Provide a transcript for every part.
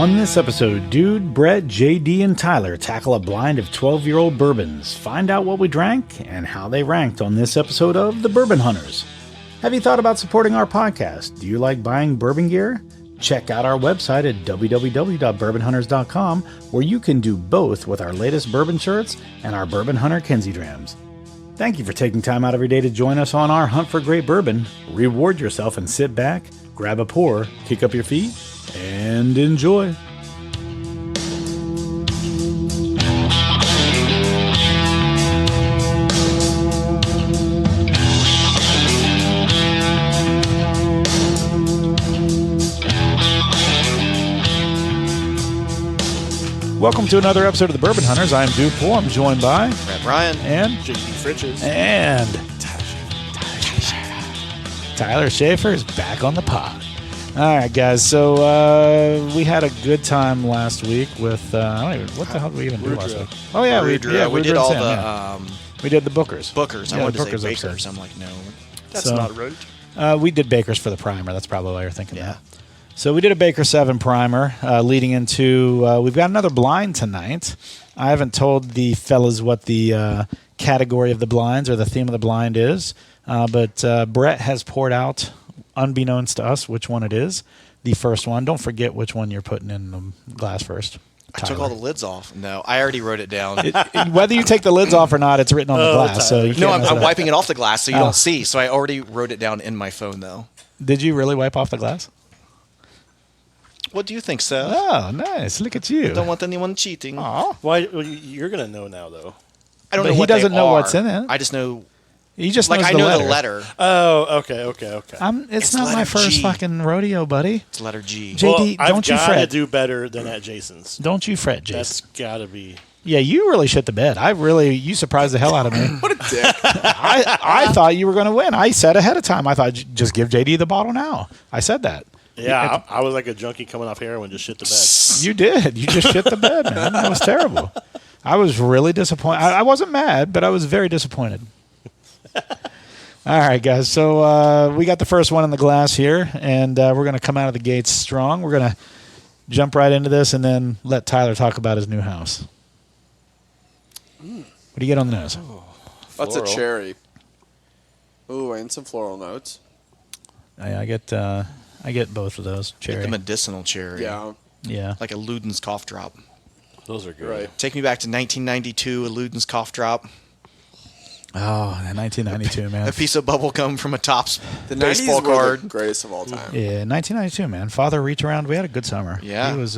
On this episode, Dude, Brett, JD, and Tyler tackle a blind of 12-year-old bourbons, find out what we drank, and how they ranked on this episode of The Bourbon Hunters. Have you thought about supporting our podcast? Do you like buying bourbon gear? Check out our website at www.bourbonhunters.com, where you can do both with our latest bourbon shirts and our Bourbon Hunter Kenzie Drams. Thank you for taking time out of your day to join us on our hunt for great bourbon. Reward yourself and sit back, grab a pour, kick up your feet, and enjoy. Welcome to another episode of the Bourbon Hunters. I'm Duke Poole. I'm joined by Brett Ryan and JD Fritches and Tyler Schaefer is back on the pod. All right, guys. So we had a good time last week with I don't even, what the hell did we even do last week? Oh yeah, we did all the we did the Bookers. I wanted to say Bakers. I'm like, no, that's not right. We did Bakers for the primer. That's probably why you're thinking that. So we did a Baker 7 primer leading into, we've got another blind tonight. I haven't told the fellas what the category of the blinds or the theme of the blind is, but Brett has poured out, unbeknownst to us, which one it is. The first one. Don't forget which one you're putting in the glass first. I took all the lids off. No, I already wrote it down. Whether you take the lids off or not, it's written on the glass. So no, I'm wiping it off the glass so you don't see. So I already wrote it down in my phone, though. Did you really wipe off the glass? What do you think, Seth? Oh, nice. Look at you. I don't want anyone cheating. Aww. Why? Well, you're going to know now, though. I don't know he what doesn't they know are. what's in it. I just know. He just like knows I the know letter. the letter. Oh, okay. It's not my first G. fucking rodeo, buddy. It's letter G. JD, well, don't you I've fret. got to do better than at Jason's. Don't you fret, Jason. That's got to be. Yeah, you really shit the bed. You surprised the hell out of me. What a dick. I thought you were going to win. I said ahead of time. I thought, just give JD the bottle now. I said that. Yeah, I was like a junkie coming off heroin, just shit the bed. You did. You just shit the bed, man. That was terrible. I was really disappointed. I wasn't mad, but I was very disappointed. All right, guys. So we got the first one in the glass here, and we're going to come out of the gates strong. We're going to jump right into this and then let Tyler talk about his new house. What do you get on the nose? That's a cherry. Ooh, and some floral notes. I get both of those. Cherry. Get the medicinal cherry. Yeah. Like a Luden's cough drop. Those are good. Right. Take me back to 1992, a Luden's cough drop. Oh, 1992, man. A piece of bubble gum from a Topps The baseball 90s were card. the greatest of all time. Yeah, 1992, man. Father reach around. We had a good summer. Yeah. It was.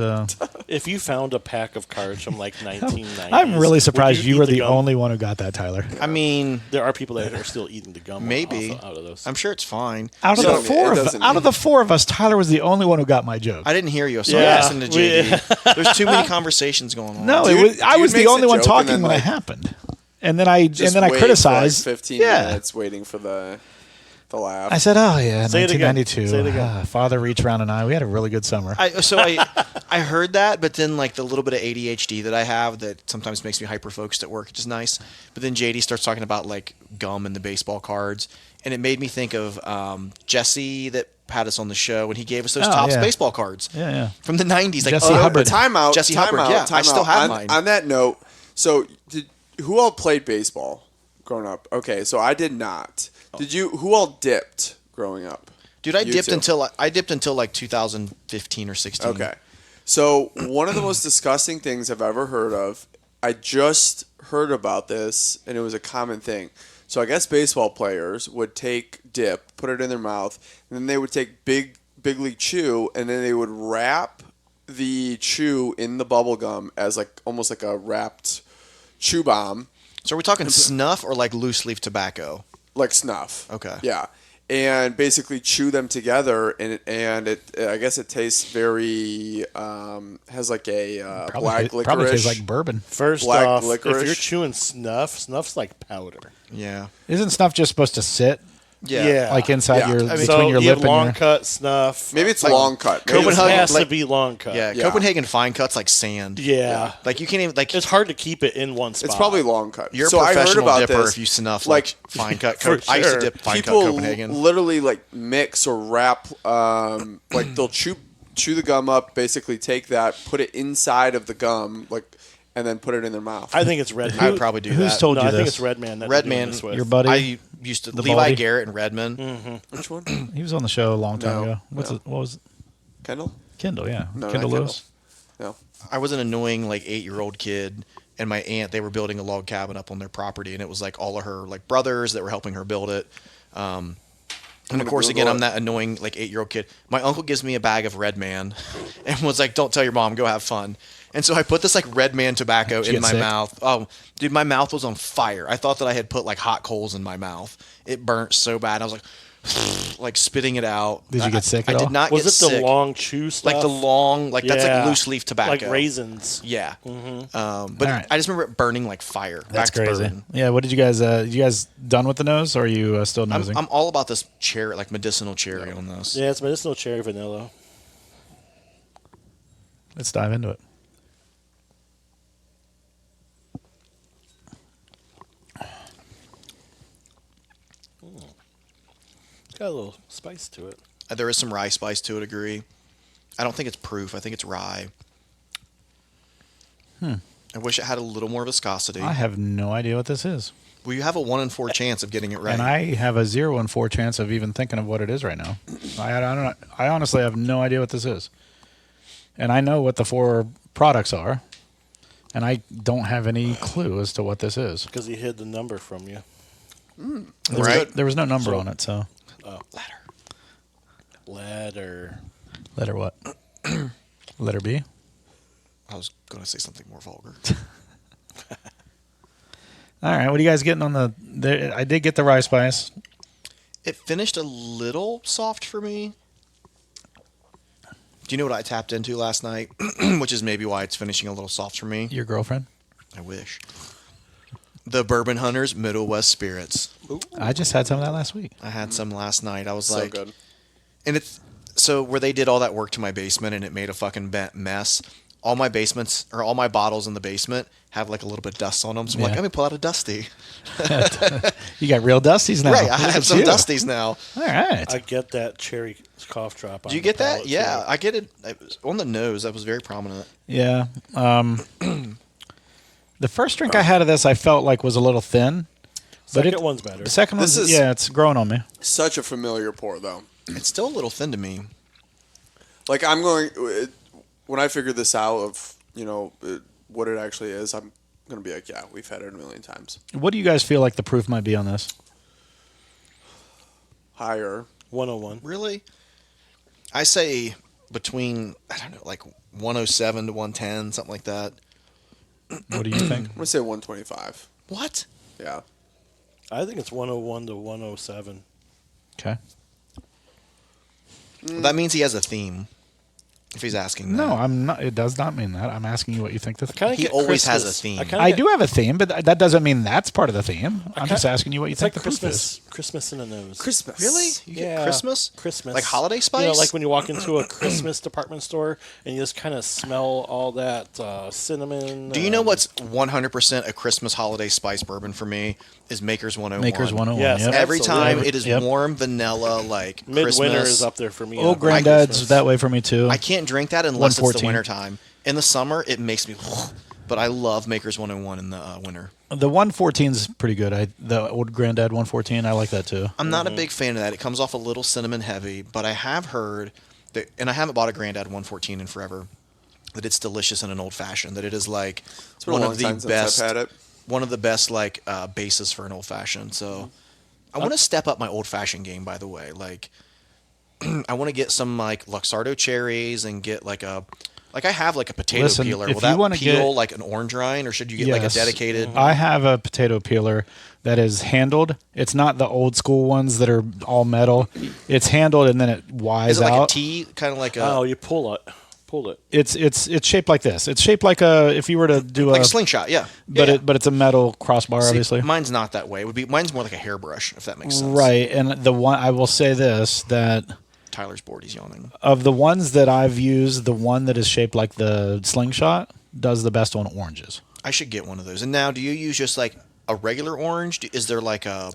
If you found a pack of cards from like 1990s, I'm really surprised you were the gum? only one who got that, Tyler. I mean, There are people that are still eating the gum. maybe. out of those. I'm sure it's fine. Out of the four of us, Tyler was the only one who got my joke. I didn't hear you, so I Yeah. listened to JD. There's too many conversations going on. No, I was the only one talking when it happened, and then I criticized. For like 15 minutes waiting for the laugh. I said, "Oh yeah, Say it again. 1992." Say it again. Father reach around and we had a really good summer. I heard that, but then like the little bit of ADHD that I have that sometimes makes me hyper focused at work, which is nice. But then JD starts talking about like gum and the baseball cards, and it made me think of Jesse that had us on the show when he gave us those Topps baseball cards. Yeah. From the 90s. Like, Jesse Hubbard. Timeout. Jesse Hubbard, yeah. I still have mine. On that note, so who all played baseball growing up? Okay, so I did not. Who all dipped growing up? Dude, I dipped until like 2015 or 16. Okay. So one of the most disgusting things I've ever heard of, I just heard about this, and it was a common thing. So I guess baseball players would take dip, put it in their mouth, and then they would take big league chew, and then they would wrap the chew in the bubble gum as like almost like a wrapped chew bomb. So are we talking snuff or like loose leaf tobacco? Like snuff. Okay. Yeah. And basically chew them together, and it I guess it tastes very has like a black licorice. Probably tastes like bourbon. First Black off, licorice. if you're chewing snuff's like powder. Yeah. Isn't snuff just supposed to sit Yeah. like inside Yeah. your I mean, between So your you lip have long and your? cut snuff. Maybe it's Like long cut. Maybe Copenhagen- It it's has like- to be long cut. Yeah. Yeah. Copenhagen fine cuts like sand. Yeah. Like you can't even like It's hard to keep it in one spot. It's probably long cut. you're a so I heard professional about dipper this. if you snuff like like fine cut. For I used to sure. dip fine cut People Copenhagen. literally like mix or wrap like they'll chew chew the gum up, basically take that, put it inside of the gum, and then put it in their mouth. I think it's Redman. I would probably do Who's that. told no, you I think this? it's Redman. That Redman, they're doing this with. Your buddy? I used to The Levi Baldy? Garrett and Redmond. Which one? He was on the show a long time No, ago. What was it? Kendall? Kendall, yeah. No, Kendall not Lewis. No. I was an annoying 8-year-old kid, and my aunt, they were building a log cabin up on their property, and it was all of her brothers that were helping her build it. And of course, Google again, it. I'm that annoying 8-year-old kid. My uncle gives me a bag of Red Man, and was like, "Don't tell your mom, go have fun." And so I put this Red Man tobacco Did you in get my sick? mouth. Oh, dude, my mouth was on fire. I thought that I had put hot coals in my mouth. It burnt so bad. I was spitting it out. Did you get sick I at all? did not Was get it sick. the long chew stuff? The long, that's Yeah. loose leaf tobacco. Like raisins. Yeah. But All right. I just remember it burning like fire. That's Back to crazy. bourbon. Yeah, what did you guys done with the nose, or are you still nosing? I'm all about this cherry, medicinal cherry on this. Yeah, it's medicinal cherry vanilla. Let's dive into it. It's got a little spice to it. There is some rye spice to it, agree. I don't think it's proof. I think it's rye. I wish it had a little more viscosity. I have no idea what this is. Well, you have a 1 in 4 chance of getting it right. And I have a 0 in 4 chance of even thinking of what it is right now. I don't know. I honestly have no idea what this is. And I know what the 4 products are. And I don't have any clue as to what this is. Because he hid the number from you. right? There was no number on it, so. Letter. Letter what? Letter B? I was going to say something more vulgar. All right, what are you guys getting on the I did get the rye spice. It finished a little soft for me. Do you know what I tapped into last night? Which is maybe why it's finishing a little soft for me. Your girlfriend? I wish. The Bourbon Hunters Middle West Spirits. I just had some of that last week. I had some last night. I was So like, good. and it's so where they did all that work to my basement and it made a fucking mess. All my basements or all my bottles in the basement have a little bit of dust on them. So I'm like, Yeah. let me pull out a dusty. You got real dusties now. Right, I Look have at some you. dusties now. All right. I get that cherry cough drop on Do you the get that? palate, Yeah, too. I get it. It was on the nose. That was very prominent. Yeah. The first drink I had of this I felt like was a little thin. Second one's better. The second This one's, is- it's growing on me. Such a familiar pour, though. It's still a little thin to me. I'm going when I figure this out of what it actually is. I'm gonna be like, yeah, we've had it a million times. What do you guys feel like the proof might be on this? Higher. 101. Really? I say between, 107 to 110, something like that. What do you think? I'm gonna say 125. What? Yeah. I think it's 101 to 107. Okay. That means he has a theme. If he's asking that. No, I'm not. It does not mean that. I'm asking you what you think the Kinda He get always has Christmas. a theme. kinda I get- do have a theme, but that doesn't mean that's part of the theme. I'm just kinda- asking you what you It's think like the proof is. Christmas. Christmas in the nose. Christmas. Really? You get Christmas? Christmas. Like holiday spice? You know, like when you walk into a Christmas department store and you just kind of smell all that cinnamon. Do you know what's 100% a Christmas holiday spice bourbon for me? Is Maker's 101. Maker's 101. Yes, Yep. Every Absolutely. time it is Yep. warm vanilla, Midwinter Christmas. is up there for me. Old on Granddad's Christmas. that way for me too. I can't drink that unless it's the 114. winter time. In the summer, it makes me. But I love Maker's 101 in the winter. The 114 is pretty good. The Old Granddad 114, I like that too. I'm not a big fan of that. It comes off a little cinnamon heavy, but I have heard that, and I haven't bought a Granddad 114 in forever, that it's delicious in an old fashioned. That it is like It's been one a long of the time since best, I've had it. one of the best bases for an old fashioned. So I want to step up my old fashioned game. By the way, I want to get some Luxardo cherries and get I have a potato Listen, peeler. if Will you that wanna peel get- an orange rind, or should you get Yes. a dedicated? I have a potato peeler that is handled. It's not the old school ones that are all metal. It's handled and then it Is wides it like out. a T, kind of like a Oh, you pull it. It's shaped like this. It's shaped like if you were to do like a slingshot? Yeah, but yeah. but it's a metal crossbar, See, obviously. mine's not that way. Mine's more like a hairbrush, if that makes sense. Right, and the one I will say this that Tyler's bored. He's yawning. of the ones that I've used, the one that is shaped like the slingshot does the best on oranges. I should get one of those. And now, do you use just a regular orange? Is there like a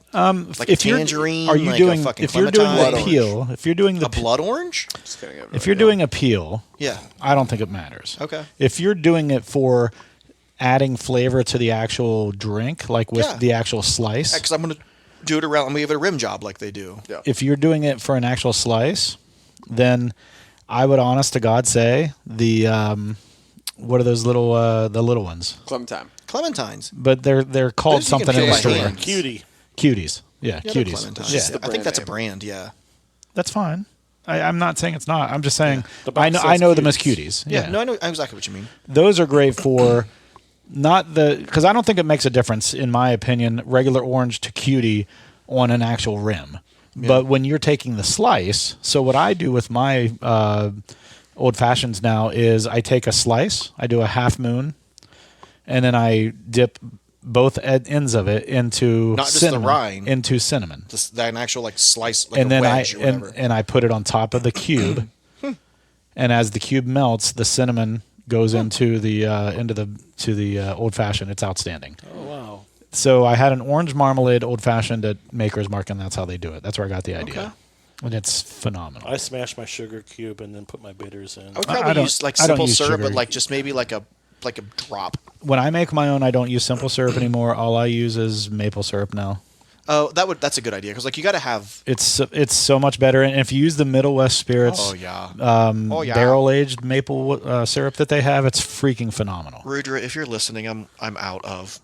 if you're- tangerine? Are you like doing? a fucking If you're doing clementine? the peel, if you're doing the a blood orange? Just gonna get if you're doing a peel, Yeah. I don't think it matters. Okay. If you're doing it for adding flavor to the actual drink, like with Yeah. the actual slice, Because I'm gonna do it around. I'm gonna give it a rim job like they do. Yeah. if you're doing it for an actual slice, then I would honest to God say the what are those little the little ones? Clementine. Clementines. But they're called Those you can something in peel the by store. hand. Cutie. Cuties. Yeah, Yeah, they're cuties. clementines. Yeah, I think that's a name. brand. Yeah. that's fine. I'm not saying it's not. I'm just saying The box I says know them as cuties. cuties. Yeah. No, I know exactly what you mean. Those are great for not the because I don't think it makes a difference in my opinion regular orange to cutie on an actual rim. But when you're taking the slice, so what I do with my old fashions now is I take a slice, I do a half moon, and then I dip both ends of it into Not just the cinnamon, rind. into cinnamon, Just an actual like slice, like and a then wedge or whatever. and I put it on top of the cube, and as the cube melts, the cinnamon goes into the old fashioned. It's outstanding. Oh wow. So I had an orange marmalade old fashioned at Maker's Mark, and that's how they do it. That's where I got the idea, and it's phenomenal. I smashed my sugar cube and then put my bitters in. I would I probably don't- use like I don't simple use syrup, sugar. but like just maybe like a drop. When I make my own, I don't use simple syrup anymore. All I use is maple syrup now. Oh, that's a good idea because like you got to have. It's so much better, and if you use the Middle West Spirits Oh yeah. barrel aged maple syrup that they have, it's freaking phenomenal. Rudra, if you're listening, I'm out of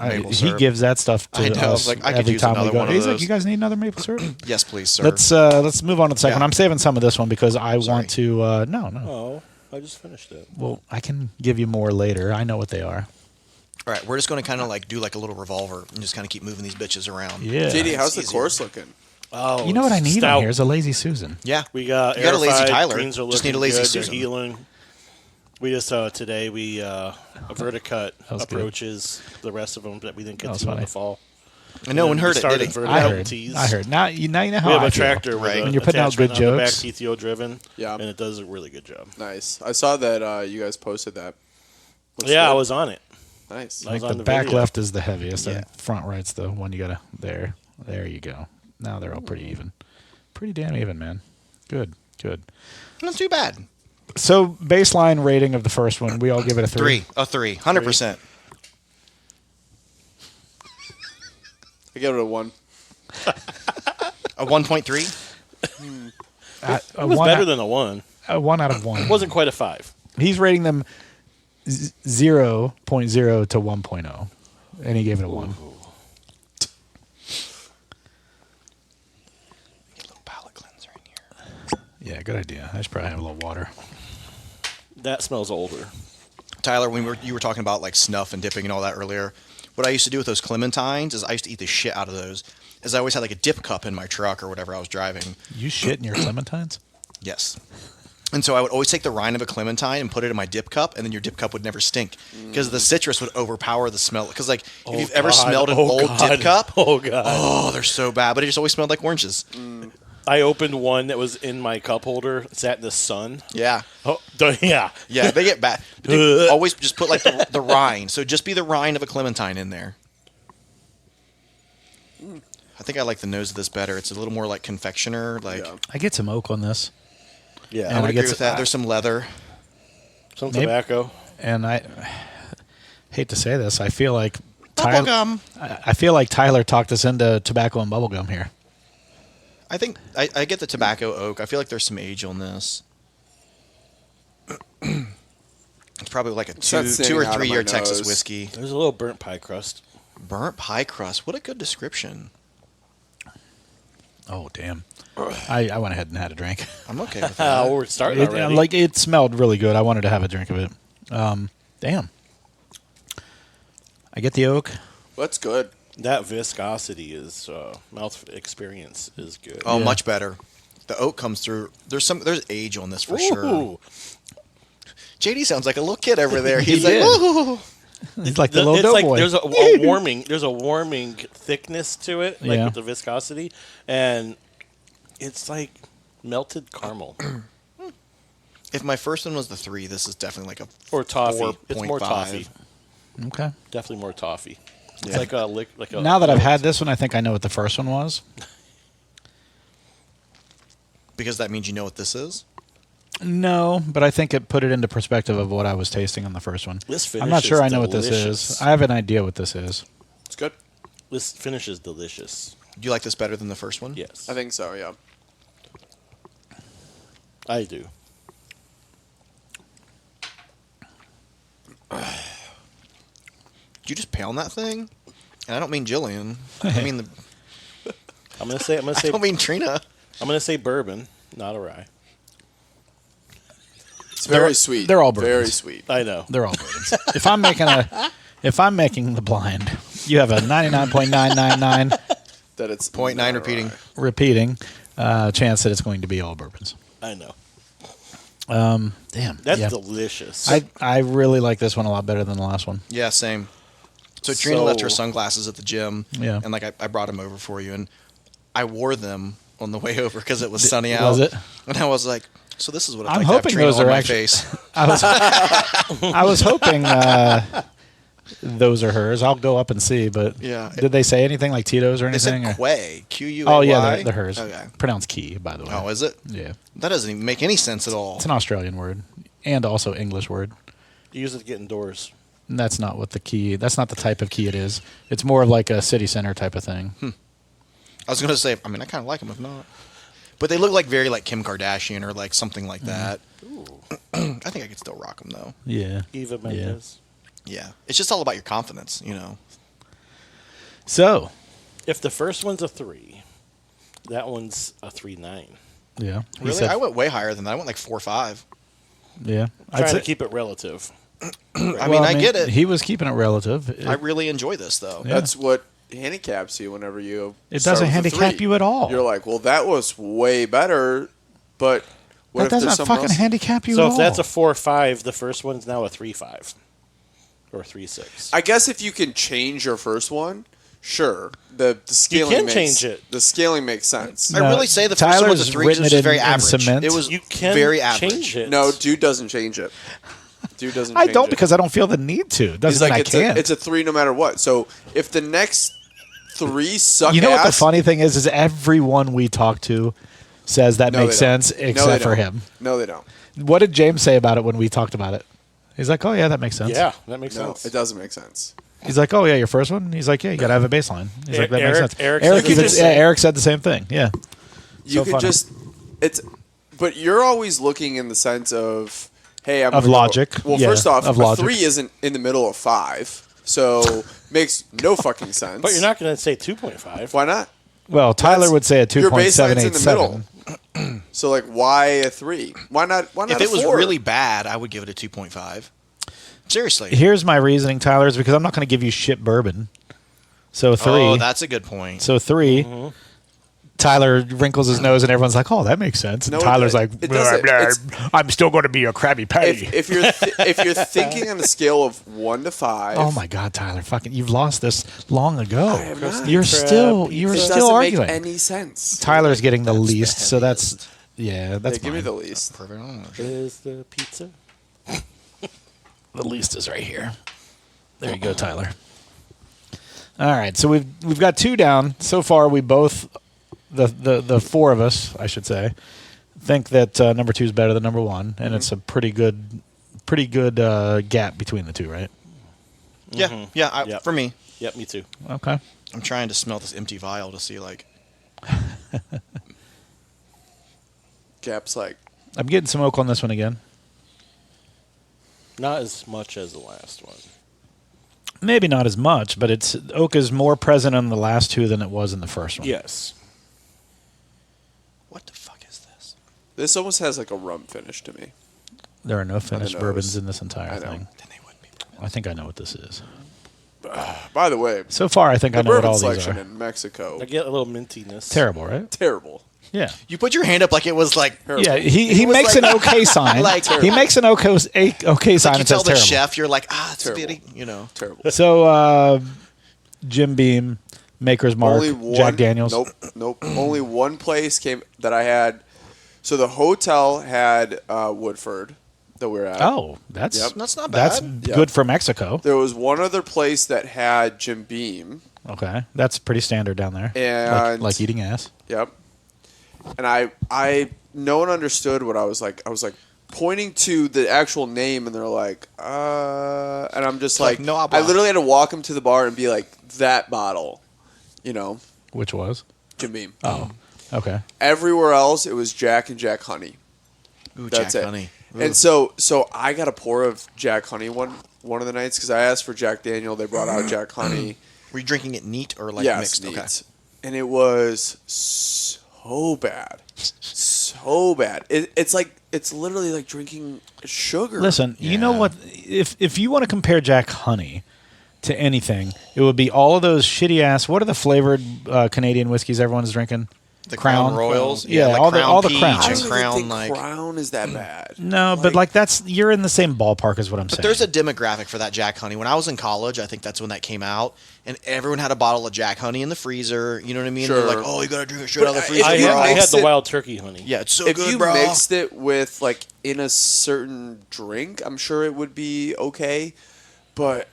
maple He syrup. gives that stuff to I know, us like, I could every use time we another go. one of He's like, those. "You guys need another maple syrup?" Yes, please, sir. Let's move on to the second Yeah. one. I'm saving some of this one because I want to. No. Oh, I just finished it. Well, I can give you more later. I know what they are. All right, we're just going to kind of like do like a little revolver and just kind of keep moving these bitches around. Yeah. JD, how's the easier. course looking? Oh, You know what I need stout. on here is a lazy Susan. Yeah. We got You got a lazy air-fried, Tyler. Greens are Just need a looking lazy good, Susan. They're healing. We just today we a verticut was good. approaches the rest of them that we didn't That get was to in funny. the fall. No one We heard it, started did he? vertical I heard. tees. I heard. Now you know how We have I a feel. tractor with Right. a When you're putting out good attachment on the back, jokes. TTO driven. Yeah. And it does a really good job. Nice. I saw that you guys posted that. Looks Yeah, good. I was on it. Nice. I was Like on the back video. left is the heaviest, Yeah. and front right's the one you gotta. There you go. Now they're all pretty even. Pretty damn even, man. Good. Not too bad. So baseline rating of the first one, we all give it a 3. A 3. 100%. I give it a 1. A 1.3. A It was one better out, than a 1. a 1 out of 1. It wasn't quite a 5. He's rating them 0.0 to 1.0, and he gave it a 1. Get a little palate cleanser in here. Yeah, good idea. I should probably have a little water. That smells older. Tyler, when you were talking about like snuff and dipping and all that earlier, what I used to do with those clementines is I used to eat the shit out of those. Is I always had like a dip cup in my truck or whatever I was driving. You shit in your clementines? Yes. And so I would always take the rind of a clementine and put it in my dip cup, and then your dip cup would never stink because the citrus would overpower the smell. Because like if you've ever smelled an old dip cup, Oh, God. oh, they're so bad, but it just always smelled like oranges. I opened one that was in my cup holder. Sat in the sun. Yeah. Oh, yeah. Yeah, they get bad. Dude, always just put like the rind. So just be the rind of a clementine in there. I think I like the nose of this better. It's a little more like confectioner. Like Yeah. I get some oak on this, Yeah. I And would I agree get with some- that. There's some leather. Some Maybe- tobacco. and I hate to say this. I feel like Tyler, Bubblegum. I feel like Tyler talked us into tobacco and bubblegum here. I think I get the tobacco oak. I feel like there's some age on this. It's probably like a not 2 staying or out of 3 year my Texas nose. whiskey. There's a little burnt pie crust. Burnt pie crust. What a good description. Oh damn! I went ahead and had a drink. I'm okay with that. We're starting It, already. like it smelled really good. I wanted to have a drink of it. Damn. I get the oak. That's good. that viscosity is mouth experience is good. Oh, Yeah. much better. The oak comes through. There's age on this for sure. Ooh. JD sounds like a little kid over there. He He's like, did. ooh. It's like the little It's doughboy. like there's a warming. There's a warming thickness to it, like Yeah. with the viscosity, and it's like melted caramel If my first one was the 3, this is definitely like a or toffee. It's more 4.5. toffee. Okay. Definitely more toffee. It's like a. Now that I've had this one, I think I know what the first one was. Because that means you know what this is? No, but I think it put it into perspective of what I was tasting on the first one. This finish I'm not sure is I know what this delicious. is. I have an idea what this is. It's good. This finish is delicious. Do you like this better than the first one? Yes, I think so. Yeah. I do. Did you just pound that thing? And I don't mean Jillian. I mean the. I'm gonna say. I don't mean Trina. I'm gonna say bourbon, not a rye. It's very sweet. they're all very bourbons. sweet. I know. They're all bourbons. If I'm making the blind, you have a 99.999 That it's 0.9 repeating. repeating chance that it's going to be all bourbons. I know. Damn, That's yeah. delicious. I really like this one a lot better than the last one. Yeah, same. So Trina left her So- sunglasses at the gym. Yeah. And like I brought them over for you, and I wore them on the way over because it was sunny out. Was it? And I was like, so this is what I'm I'd like to have hoping Trina those on are my actually- face. I was hoping those are hers. I'll go up and see, but Yeah. did they say anything like Tito's or They said anything? or- Quay. Q-U-A-Y. Oh yeah, they're hers. Okay. Pronounced key, by the way. Oh, is it? Yeah, That doesn't even make any sense at all. it's an Australian word and also English word. You use it to get indoors. And that's not what the key. That's not the type of key it is. It's more of like a city center type of thing. I was gonna say, I mean, I kind of like them if not, but they look like very like Kim Kardashian or like something like that. I think I could still rock them though. Yeah. Eva Mendes. Yeah, it's just all about your confidence, you know. So. If the first one's a 3, that one's a 3.9. Yeah. He Really, said- I went way higher than that. I went like 4 or 5. Yeah. Trying to keep it relative. I mean, I get it. He was keeping it relative. I really enjoy this though. Yeah. That's what handicaps you whenever you. It start doesn't with a handicap 3. you at all. You're like, well, that was way better, but what that if there's doesn't something fucking else? handicap you So at if all. that's a 4.5, the first one's now a 3.5 or 3.6. I guess if you can change your first one, sure. The scaling can makes, change it. The scaling makes sense. I No, really say the first one was a Tyler's 3 written because it it was very in average. cement. It was You can very average. change it. No, dude doesn't change it. Dude doesn't. I change don't it. because I don't feel the need to. He's Doesn't like mean I can't. it's a 3 no matter what. So if the next 3 suck, You know what the ass, funny thing is everyone we talk to says that No, makes they don't. sense No, except they for don't. him. No, they don't. What did James say about it when we talked about it? He's like, oh yeah, that makes sense. Yeah, that makes No, sense. it doesn't make sense. He's like, oh yeah, your first one. He's like, yeah, you gotta have a baseline. He's like, that Eric- makes sense. Eric Eric said the even same yeah, thing. Eric said the same thing. Yeah. You So can funny. just but you're always looking in the sense of, hey, I'm Of gonna go- logic. Well, Yeah, first off, of a logic. 3 isn't in the middle of 5, so makes no fucking sense. But you're not going to say 2.5. Why not? Well, Tyler That's- would say a your baseline's in the 2.787. So like, why a 3? Why not? Why not? If it was 4? really bad, I would give it a 2.5. Seriously. Here's my reasoning, Tyler, is because I'm not going to give you shit bourbon. So 3. Oh, that's a good point. So 3. Tyler wrinkles his nose, and everyone's like, "Oh, that makes sense." And No, it Tyler's doesn't. like, It doesn't. "Blah, blah, It's- "I'm still going to be a Krabby Patty." if you're if you're thinking on the scale of 1 to 5, Oh my God, Tyler! Fucking, you've lost this long ago. I have not. You're Krabby still, Patty. you're it still doesn't arguing. make any sense. Tyler's getting the least, so that's that's Yeah, give me fine. the least. Perfect. I don't know. Is the pizza? The least is right here. There you go, Tyler. All right, so we've got 2 down so far. We both the 4 of us, I should say, think that number 2 is better than number 1, and it's a pretty good gap between the 2, right? Yeah, yeah. Yep. For me, Yep, me too. Okay. I'm trying to smell this empty vial to see like. Gap's like, I'm getting some oak on this one again. Not as much as the last one. Maybe not as much, but it's oak is more present on the last 2 than it was in the first one. Yes. What the fuck is this? this almost has like a rum finish to me. There are no finished nose. bourbons in this I entire know. thing. Then they would be. I think I know what this is. By the way, So far, I think I the know what bourbon all these selection are. in Mexico, I get a little mintiness. Terrible, right? terrible. Yeah. You put your hand up like it was like. Terrible. Yeah, he was makes like- an okay sign. like- he makes an okay sign Like you and tell says the terrible. chef, you're like, it's Terrible. bitty, you know. Terrible. So, Jim Beam, Maker's Mark, Only one, Jack Daniels. Nope. Only one place came that I had. So the hotel had Woodford. that we were at. Oh, that's Yep. That's not That's bad. good for Mexico. There was one other place that had Jim Beam. Okay, that's pretty standard down there. And like eating ass. Yep. And I no one understood what I was like. I was like pointing to the actual name, and they're like, and I'm just like, no I literally had to walk them to the bar and be like, that bottle, Which was? Jim Beam. Oh, okay. Everywhere else, it was Jack and Jack Honey. Ooh, That's Jack it. Honey. Ooh. And so I got a pour of Jack Honey one of the nights because I asked for Jack Daniel. They brought out Jack Honey. Were you drinking it neat or like Yes, mixed? neat. Okay. And it was so bad. So bad. It's literally like drinking sugar. Listen, you know Yeah. what? If you want to compare Jack Honey to anything, it would be all of those shitty ass. What are the flavored Canadian whiskeys everyone's drinking? The Crown Royals? Yeah, like all the Peach Crowns. I and don't Crown, even think like... Crown is that bad. No, but like you're in the same ballpark as what I'm saying. But there's a demographic for that Jack Honey. When I was in college, I think that's when that came out, and everyone had a bottle of Jack Honey in the freezer. You know what I mean? Sure. They're like, oh, you gotta drink it straight out of the But freezer. if I you had, I had mix the it- wild turkey honey. Yeah, it's so If good, you bro. mixed it with like in a certain drink, I'm sure it would be okay. But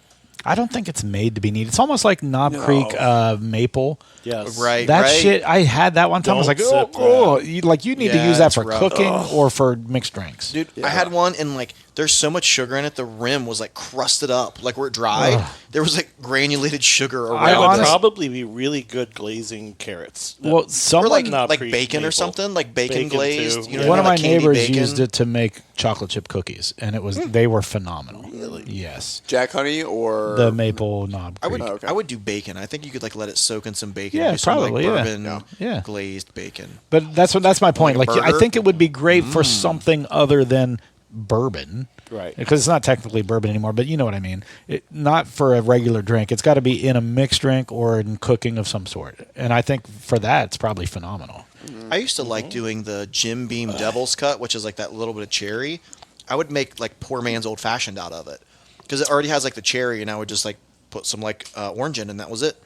I don't think it's made to be neat. It's almost like Knob No. Creek maple. Yes. Right. That shit, I had that one time. I was like, Don't oh, sip oh. that. You need to Yeah, use that it's for rough. cooking or for mixed drinks. Dude, Yeah. I had one, and like, there's so much sugar in it, the rim was like crusted up. Like, where it dried, Ugh. there was like granulated sugar around I That would honest- probably be really good glazing carrots. Well, Or someone, like Knob bacon Creek or maple. something, like bacon Bacon, glazed. too. You know one what of I my mean? Like candy neighbors bacon. used it to make chocolate chip cookies, and they were phenomenal. Really? Yes. Jack Honey or The maple Knob I Creek. would, Oh, okay. I would do bacon. I think you could like let it soak in some bacon. Yeah, and do some, probably, like, yeah. bourbon Yeah. glazed bacon. But that's my point. Like Like, a I burger? think it would be great for something other than bourbon. Right. Because it's not technically bourbon anymore, but you know what I mean. Not for a regular drink. It's got to be in a mixed drink or in cooking of some sort. And I think for that, it's probably phenomenal. I used to like doing the Jim Beam Devil's Cut, which is like that little bit of cherry. I would make like poor man's old fashioned out of it because it already has like the cherry, and I would just like put some like orange in, and that was it.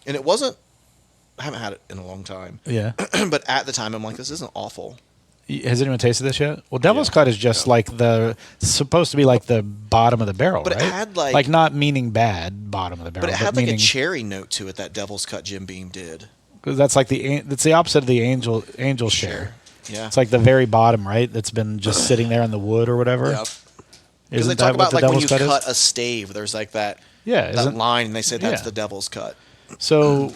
And it wasn't. I haven't had it in a long time, Yeah. but at the time, I'm like, this isn't awful. Has anyone tasted this yet? Well, Devil's Cut is just like supposed to be like the bottom of the barrel, But it right? had, like- not meaning bad bottom of the barrel, But it had like meaning, a cherry note to it. That Devil's Cut Jim Beam did. 'cause that's like that's the opposite of the angel share. Yeah, It's like the very bottom, right? That's been just sitting there in the wood or whatever. Yep. because they Isn't talk that what about the like when Devil's you Cut cut is? a stave, there's like that Yeah, that isn't, line, and they say that's Yeah. the Devil's Cut. so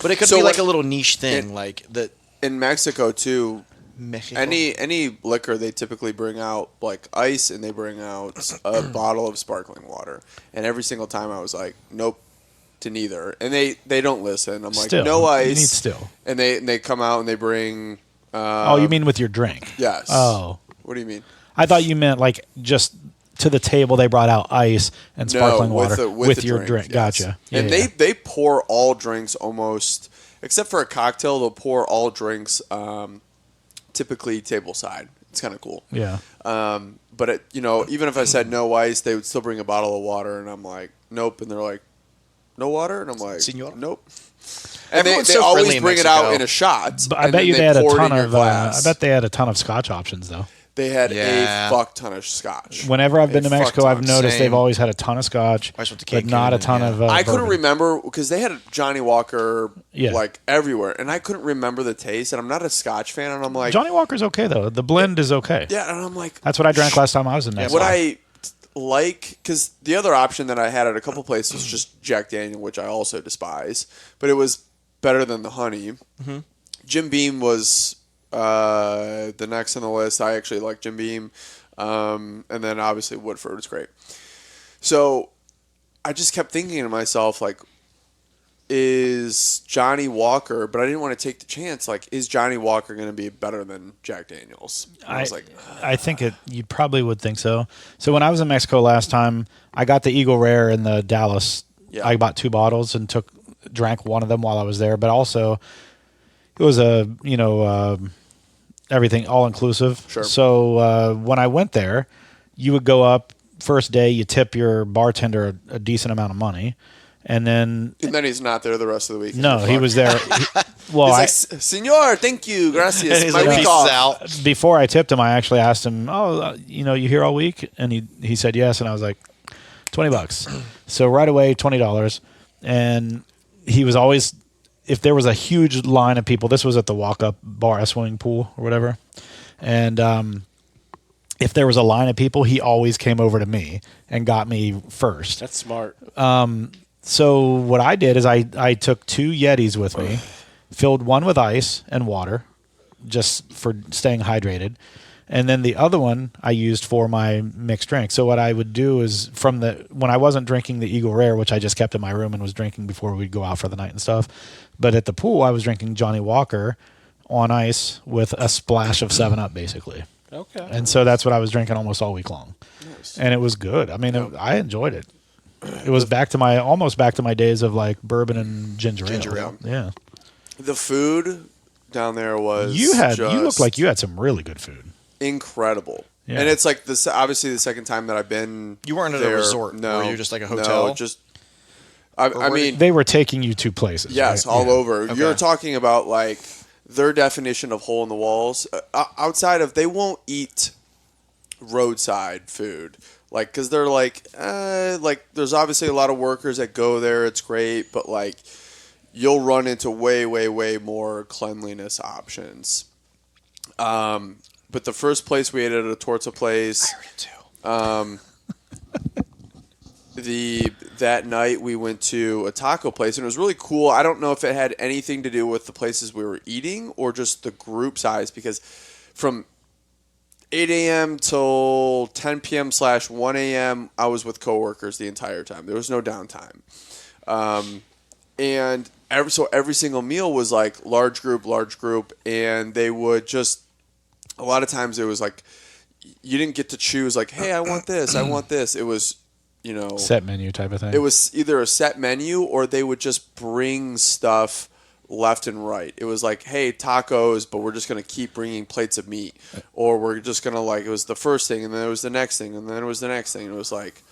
But it could So be like what- a little niche thing, like that. In Mexico too, Mexico. any liquor they typically bring out like ice, and they bring out a bottle of sparkling water. And every single time I was like, nope, to neither. And they don't listen. I'm like, still, no you ice. need still. And they come out and they bring. Oh, you mean with your drink? Yes. Oh, What do you mean? I thought you meant like just to the table they brought out ice and sparkling water with the your drink. drink. Yes. Gotcha. And Yeah. they pour all drinks almost, except for a cocktail, they'll pour all drinks typically table side. It's kind of cool. Yeah. But it, even if I said no ice, they would still bring a bottle of water, and I'm like, nope. And they're like, no water, and I'm like, Senor? nope. And they Everyone's so always friendly in bring it out Mexico. in a shot. But I and bet then you they had a pour it ton in your of. glass. I bet they had a ton of Scotch options though. They had Yeah. a fuck ton of scotch. Whenever I've been to fuck Mexico, ton. I've noticed Same. they've always had a ton of Scotch, I just went to but not a Cancun, ton yeah. of. I couldn't bourbon. remember because they had Johnny Walker Yeah. like everywhere, and I couldn't remember the taste. And I'm not a Scotch fan, and I'm like, Johnny Walker's okay though. The blend is okay. yeah, and I'm like, That's what I drank last time I was in Mexico. what I like, because the other option that I had at a couple places was just Jack Daniel, which I also despise, but it was better than the honey. Mm-hmm. Jim Beam was the next on the list. I actually like Jim Beam, and then obviously Woodford was great. So I just kept thinking to myself, like, is Johnny Walker, but I didn't want to take the chance, like, is Johnny Walker going to be better than Jack Daniels? And I was like, I think you probably would think so. So when I was in Mexico last time, I got the Eagle Rare in the Dallas. Yeah. I bought 2 bottles and drank one of them while I was there. But also, it was everything all inclusive. Sure. So when I went there, you would go up first day, you tip your bartender a decent amount of money, And then he's not there the rest of the week. no, he was there. He's like, Senor, thank you, gracias. And he's My like, week "Peace off." out. Before I tipped him, I actually asked him, you here all week? And he said yes, and I was like, $20. So right away, $20. And he was always, if there was a huge line of people, this was at the walk-up bar, a swimming pool or whatever, and if there was a line of people, he always came over to me and got me first. That's smart. So what I did is I took 2 Yetis with me, filled one with ice and water, just for staying hydrated, and then the other one I used for my mixed drink. So what I would do is when I wasn't drinking the Eagle Rare, which I just kept in my room and was drinking before we'd go out for the night and stuff, but at the pool I was drinking Johnny Walker on ice with a splash of 7-Up basically. Okay. And so that's what I was drinking almost all week long. Nice. And it was good. I mean, I enjoyed it. It was almost back to my days of like bourbon and ginger ale. Yeah. The food down there was You looked like you had some really good food. incredible. Yeah. And it's like this. Obviously, the second time that I've been. You weren't at there, a resort. No, Were you just like a hotel? No, just. I mean, They were taking you 2 places. yes, right? all Yeah. over. Okay. You're talking about like their definition of hole in the walls. Outside of, they won't eat roadside food, like, because they're like there's obviously a lot of workers that go there. It's great, but like you'll run into way more cleanliness options. But the first place we ate at a torta place. I heard it too. That night we went to a taco place, and it was really cool. I don't know if it had anything to do with the places we were eating or just the group size, because from 8 a.m. till 10 p.m. / 1 a.m. I was with coworkers the entire time. There was no downtime. And every single meal was like large group, and they would just, a lot of times it was like, you didn't get to choose like, hey, I want this, I want this. It was, set menu type of thing. it was either a set menu or they would just bring stuff left and right. It was like, hey, tacos, but we're just going to keep bringing plates of meat. Or we're just going to it was the first thing, and then it was the next thing, and then it was the next thing. And it was like,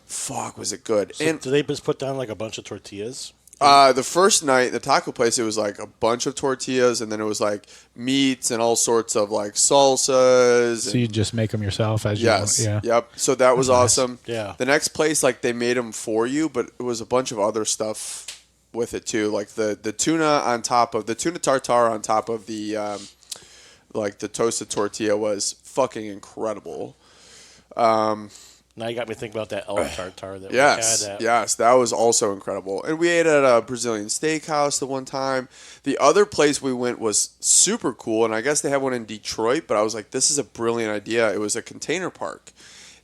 fuck, was it good. So and do they just put down like a bunch of tortillas? the first night, the taco place, it was like a bunch of tortillas, and then it was like meats and all sorts of like salsas. So you just make them yourself as Yes. you. Yeah. Yep. So that was awesome. Yeah. The next place, like they made them for you, but it was a bunch of other stuff with it too, like the tuna on top of the tuna tartare on top of the like the toasted tortilla was fucking incredible. Now you got me thinking about that El Tartar that Yes, we had. yes, that was also incredible. And we ate at a Brazilian steakhouse the one time. The other place we went was super cool, and I guess they have one in Detroit, but I was like, this is a brilliant idea. It was a container park.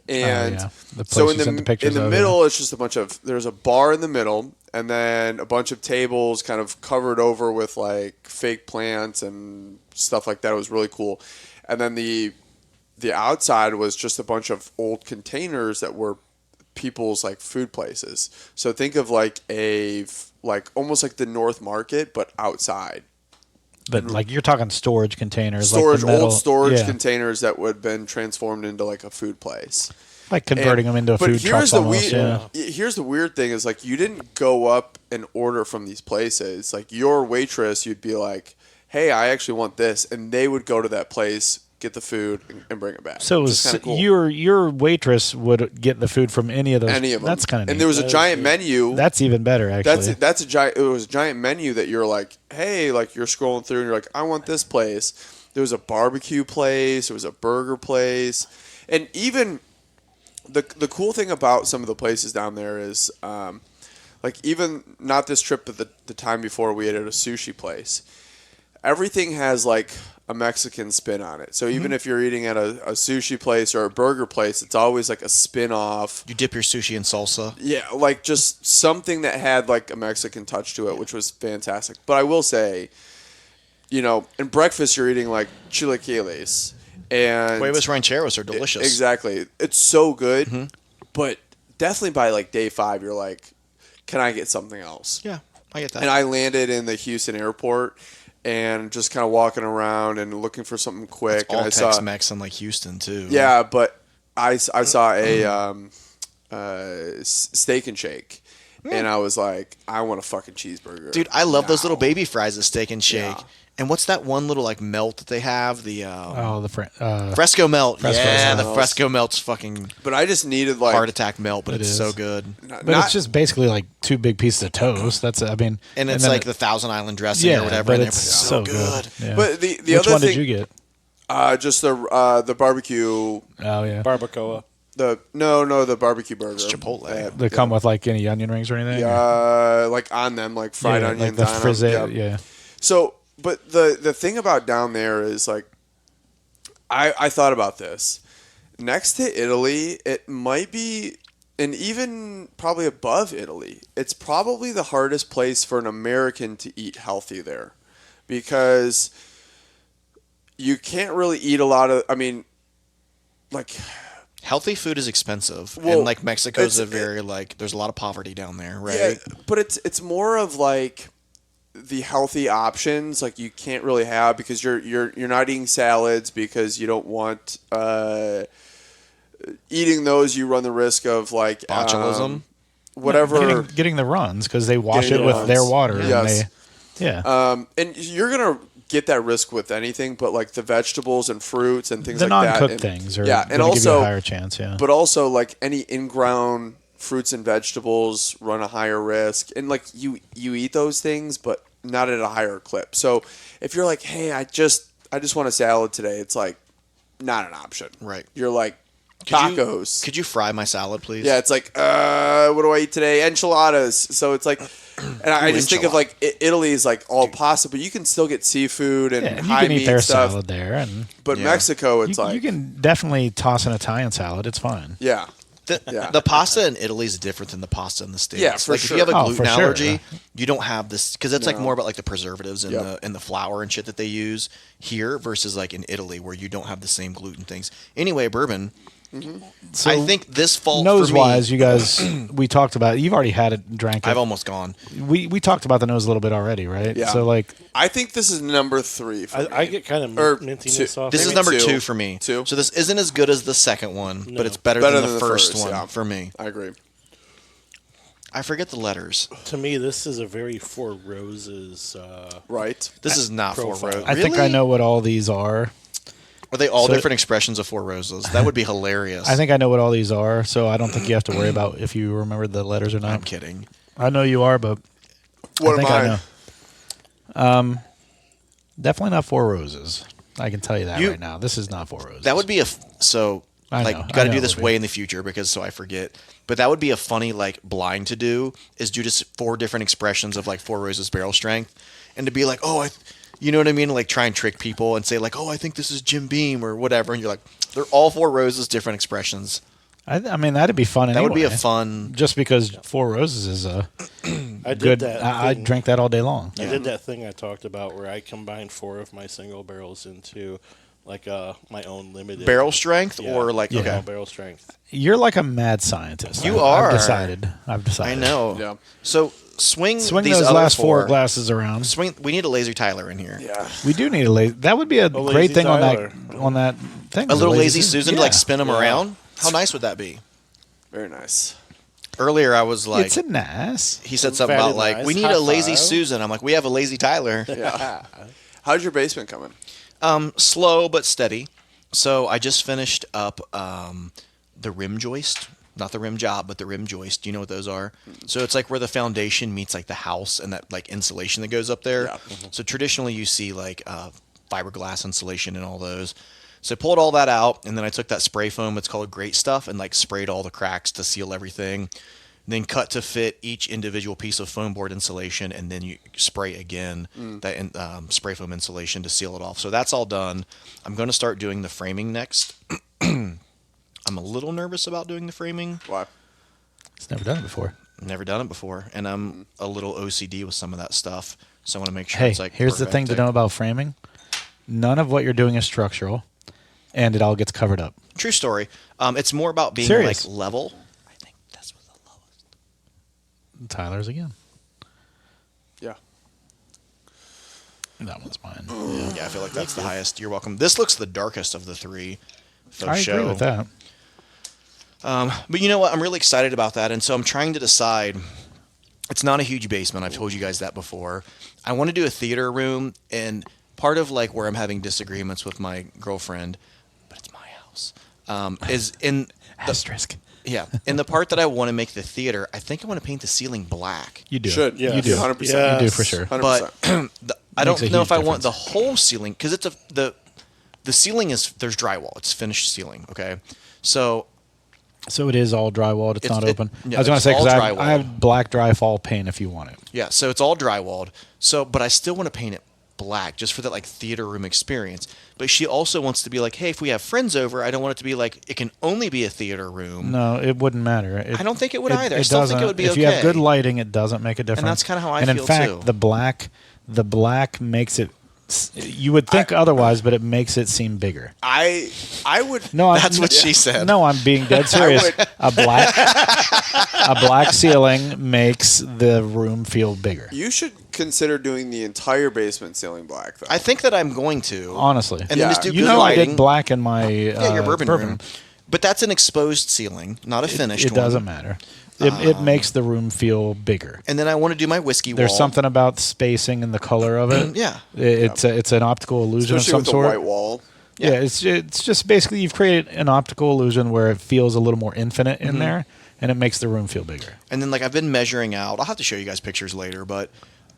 And The so place you sent the pictures of, middle, it's just a bunch of, there's a bar in the middle, and then a bunch of tables kind of covered over with like fake plants and stuff like that. It was really cool. And then the outside was just a bunch of old containers that were people's like food places. So think of like almost like the North Market, but outside. But like you're talking storage containers, Old like storage containers that would have been transformed into like a food place. like converting them into a food truck. Here's the weird thing is like you didn't go up and order from these places. Like your waitress, you'd be like, "Hey, I actually want this," and they would go to that place, get the food, and bring it back. So it was cool. your waitress would get the food from any of those. Any of them. That's kind of neat. And there was a giant menu. That's even better, actually. That's a giant. It was a giant menu that you're like, hey, like you're scrolling through and you're like, I want this place. There was a barbecue place. There was a burger place, and even the cool thing about some of the places down there is, like even not this trip, but the time before we ate at a sushi place. Everything has like a Mexican spin on it. So even if you're eating at a sushi place or a burger place, it's always like a spin-off. You dip your sushi in salsa. Yeah, like just something that had like a Mexican touch to it, which was fantastic. But I will say, in breakfast you're eating like chilaquiles and Huevos rancheros are delicious. Exactly. It's so good. But definitely by like day 5 you're like, can I get something else? Yeah, I get that. And I landed in the Houston airport and just kind of walking around and looking for something quick. All and I saw Tex-Mex in like Houston too. Yeah, but I saw a Steak and Shake, and I was like, I want a fucking cheeseburger. Dude, I love those now. little baby fries at Steak and Shake. Yeah. And what's that one little like melt that they have? The fresco melt. Fresco yeah, melt. the fresco melt's fucking But I just needed like heart attack melt, but It it's is. so good. But it's just basically like 2 big pieces of toast. That's I mean, And it's then like the Thousand Island dressing or whatever. but in there, it's so good. Yeah. But the Which other one thing, did you get? just the barbecue. Oh yeah, Barbacoa. The barbecue burger. It's Chipotle. they come with like any onion rings or anything. Like on them, like fried onions like the on frizz. them. Yeah. So, but the thing about down there is like, I thought about this. Next to Italy, it might be, and even probably above Italy, it's probably the hardest place for an American to eat healthy there, because you can't really eat a lot of. I mean, like. Healthy food is expensive, Well, and like Mexico's it's- there's a lot of poverty down there, right? Yeah, but it's more of like the healthy options like you can't really have because you're not eating salads because you don't want eating those. You run the risk of like Botulism. whatever. Getting the runs because they wash Getting it the with runs. their water. Yes. And And you're gonna get that risk with anything, but like the vegetables and fruits and things the like that. non-cooked and- things are yeah, and gonna give you also a higher chance. Yeah. but also like any in-ground fruits and vegetables run a higher risk, and like you eat those things but not at a higher clip. So if you're like, hey, I just want a salad today, it's like not an option. Right. You're like Could you- tacos. Could you fry my salad, please? Yeah, it's like what do I eat today? Enchiladas. So it's like, and I just think of like Italy is like all pasta, but you can still get seafood and Yeah, and you high can meat eat their stuff. salad there, and But Yeah. Mexico, it's like you can definitely toss an Italian salad. It's fine. yeah. The, the pasta in Italy is different than the pasta in the States. Yeah, for like sure. if you have a Oh, gluten for sure. allergy, you don't have this because it's like No. more about like the preservatives and Yep. the flour and shit that they use here versus like in Italy where you don't have the same gluten things. Anyway, bourbon. So I think this fall nose for me, wise, you guys, we talked about. You've already had it, drank it. I've almost gone. we talked about the nose a little bit already, right? Yeah. So like, I think this is number 3 for me. I get kind of Or mintiness two. off. This of is it. number two. 2 for me. Two. So this isn't as good as the second one, No. but it's better, Better than the first one yeah. for me. I agree. I forget the letters. To me, this is a very Four Roses. Right. This is not Four Profile. Roses. I think I know what all these are. Are they all So- different expressions of Four Roses? That would be hilarious. I think I know what all these are, so I don't think you have to worry about if you remember the letters or not. I'm kidding. I know you are, but What I think am I know. Definitely not Four Roses. I can tell you that You- right now. This is not Four Roses. That would be so. I Like know, you I got to know do it this would be. way in the future because so I forget. But that would be a funny like blind to do is do just 4 different expressions of like Four Roses barrel strength, and to be like, oh, you know what I mean? Like try and trick people and say like, oh, I think this is Jim Beam or whatever, and you're like, they're all Four Roses, different expressions. I mean, that'd be fun. That would be a anyway. fun. Just because Four Roses is a I did good. that. I thing- drink that all day long. I did that thing I talked about where I combined 4 of my single barrels into like my own limited Barrel strength Yeah, or like yeah, okay, barrel strength. You're like a mad scientist. You I've are. decided. I've I decided. know. Yeah. So swing these those other last 4 4 glasses around. Swing. We need a lazy Tyler in here. Yeah. We do need a lazy. That would be a lazy great thing Tyler. on that thing. A little lazy Susan to like Yeah. spin them Yeah. around. How nice would that be? Very nice. Earlier, I was like, It's a nice. he said something Very about like, nice. we need High a lazy five. Susan. I'm like, we have a lazy Tyler. Yeah. How's your basement coming? Slow but steady. So I just finished up the rim joist, not the rim job, but the rim joist. Do you know what those are? So it's like where the foundation meets like the house and that like insulation that goes up there. Yeah. So traditionally you see like fiberglass insulation and all those. So I pulled all that out, and then I took that spray foam, it's called Great Stuff, and like sprayed all the cracks to seal everything. Then cut to fit each individual piece of foam board insulation, and then you spray again that spray foam insulation to seal it off. So that's all done. I'm going to start doing the framing next. I'm a little nervous about doing the framing. Why? It's never done it before. Never done it before, and I'm a little OCD with some of that stuff. So I want to make sure Hey, it's like here's the thing to know about framing. None of what you're doing is structural, and it all gets covered up. True story. It's more about being Serious. like level. I think that's what the lowest. Tyler's again. Yeah. That one's mine. Yeah, I feel like that's the highest. You're welcome. This looks the darkest of the 3. I agree with that. But you know what? I'm really excited about that, and so I'm trying to decide It's not a huge basement. I've told you guys that before. I want to do a theater room, and part of like where I'm having disagreements with my girlfriend, but it's my house, is in Asterisk. Yeah, in the part that I want to make the theater, I think I want to paint the ceiling black. You do. Should. Yes. You do. 100%. You do for sure. 100%. But I don't Makes a know huge if I want difference. the whole ceiling, because it's the ceiling is, there's drywall. It's finished ceiling, okay? So So it is all drywalled. It's not open. yeah, I was going to it's say, all because I drywalled. have black drywall paint if you want it. yeah, so it's all drywalled. So, but I still want to paint it black just for that like theater room experience. But she also wants to be like, hey, if we have friends over, I don't want it to be like it can only be a theater room. No, it wouldn't matter. I don't think it would either. I still think it doesn't- would be if you have okay. good lighting, it doesn't make a difference. that's kinda how I and feel, in fact, too. the black makes it. You would think otherwise, but it makes it seem bigger. I would. No, That's what she said. No, I'm being dead serious. would- A black ceiling makes the room feel bigger. You should consider doing the entire basement ceiling black, though. I think that I'm going to. Honestly, And Yeah. then just do you good know, I lighting. did black in my your bourbon room. But that's an exposed ceiling, not a finished It one. doesn't matter. It makes the room feel bigger. And then I want to do my whiskey There's wall. something about spacing and the color of it. Yeah. It's an optical illusion Especially of with some the sort. white wall. Yeah, it's just basically you've created an optical illusion where it feels a little more infinite Mm-hmm. in there, and it makes the room feel bigger. And then like I've been measuring out. I'll have to show you guys pictures later, but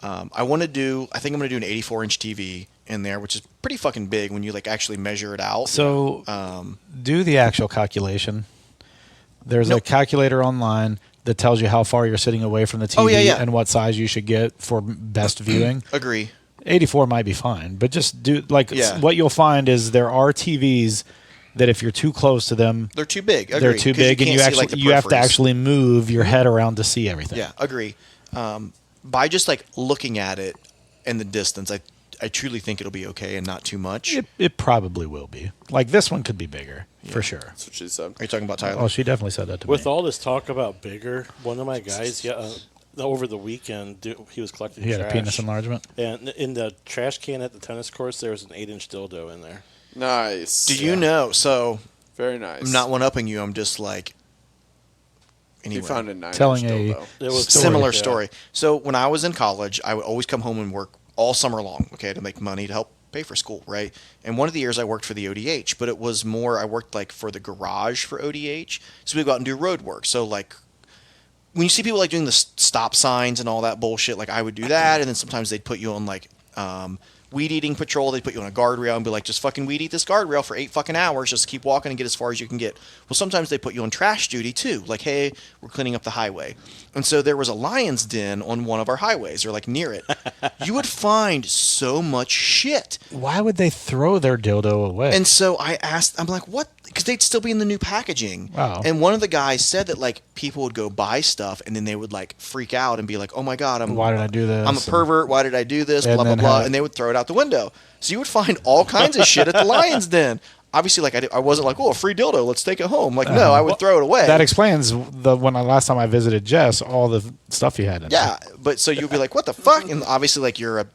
I want to do. I think I'm going to do an 84-inch TV in there, which is pretty fucking big when you like actually measure it out. So do the actual calculation. There's a Nope. calculator online that tells you how far you're sitting away from the TV Oh, yeah. and what size you should get for best viewing. Agree. 84 might be fine, but just do Yeah. what you'll find is there are TVs that if you're too close to them, They're too big. Agree. they're too 'Cause big, and can't you see, actually like, the you have to peripheries. actually move your head around to see everything. Yeah, agree. By just like looking at it in the distance, I truly think it'll be okay and not too much. It probably will be. Like this one could be bigger for sure. That's what she said. Are you talking about Tyler? Oh, she definitely said that to With me. all this talk about bigger, one of my guys, over the weekend, he was collecting He had trash. a penis enlargement. And in the trash can at the tennis course, there was an 8-inch dildo in there. Nice. Do you know? So Very nice. I'm not one-upping you. I'm just like. He Anyway. found a 9-inch Telling a- dildo. It was Similar yeah. story. So when I was in college, I would always come home and work all summer long, okay, to make money to help pay for school, right? And one of the years I worked for the ODH, but it was more I worked like for the garage for ODH. So we'd go out and do road work. So like when you see people like doing the stop signs and all that bullshit, like I would do that, and then sometimes they'd put you on like weed eating patrol. They'd put you on a guardrail and be like, just fucking weed eat this guardrail for 8 fucking hours. Just keep walking and get as far as you can get. Well, sometimes they put you on trash duty too. Like, hey, we're cleaning up the highway. And so there was a lion's den on one of our highways, or like near it. You would find so much shit. Why would they throw their dildo away? And so I asked, I'm like, what? Because they'd still be in the new packaging. Wow. And one of the guys said that like people would go buy stuff and then they would like freak out and be like, oh my God, Why did I do this? I'm a pervert. Why did I do this? And Blah, blah, then blah. have- And they would throw it out the window. So you would find all kinds of shit at the lion's den. Obviously, like I wasn't like, oh, a free dildo, let's take it home. Like, no, I would throw it away. That explains last time I visited Jess, all the stuff he had in yeah, but so you'd be like, what the fuck? And obviously, like you're a,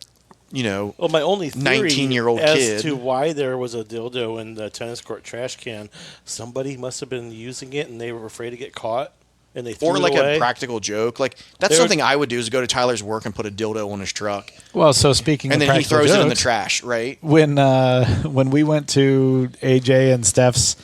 Well, my only theory 19-year-old as kid. to why there was a dildo in the tennis court trash can, somebody must have been using it and they were afraid to get caught, and they threw or like it away. a practical joke. Like that's There was- something I would do is go to Tyler's work and put a dildo on his truck, there. Well, so speaking and of then he practical throws it in the jokes, trash, right? when we went to AJ and Steph's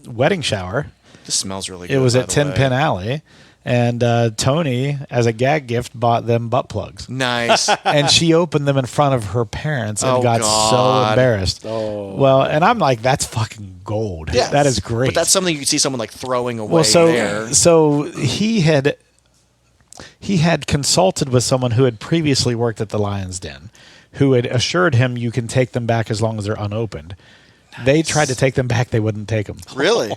wedding shower, This smells really good. it was by at the Tin way. Pin Alley, and Tony, as a gag gift, bought them butt plugs. Nice. And she opened them in front of her parents and Oh, got so God. embarrassed. Oh. Well, and I'm like, that's fucking gold. Yeah, That is great. But that's something you could see someone like throwing away well, there. so he had consulted with someone who had previously worked at the Lion's Den, who had assured him you can take them back as long as they're unopened. They tried to take them back; they wouldn't take them. Really?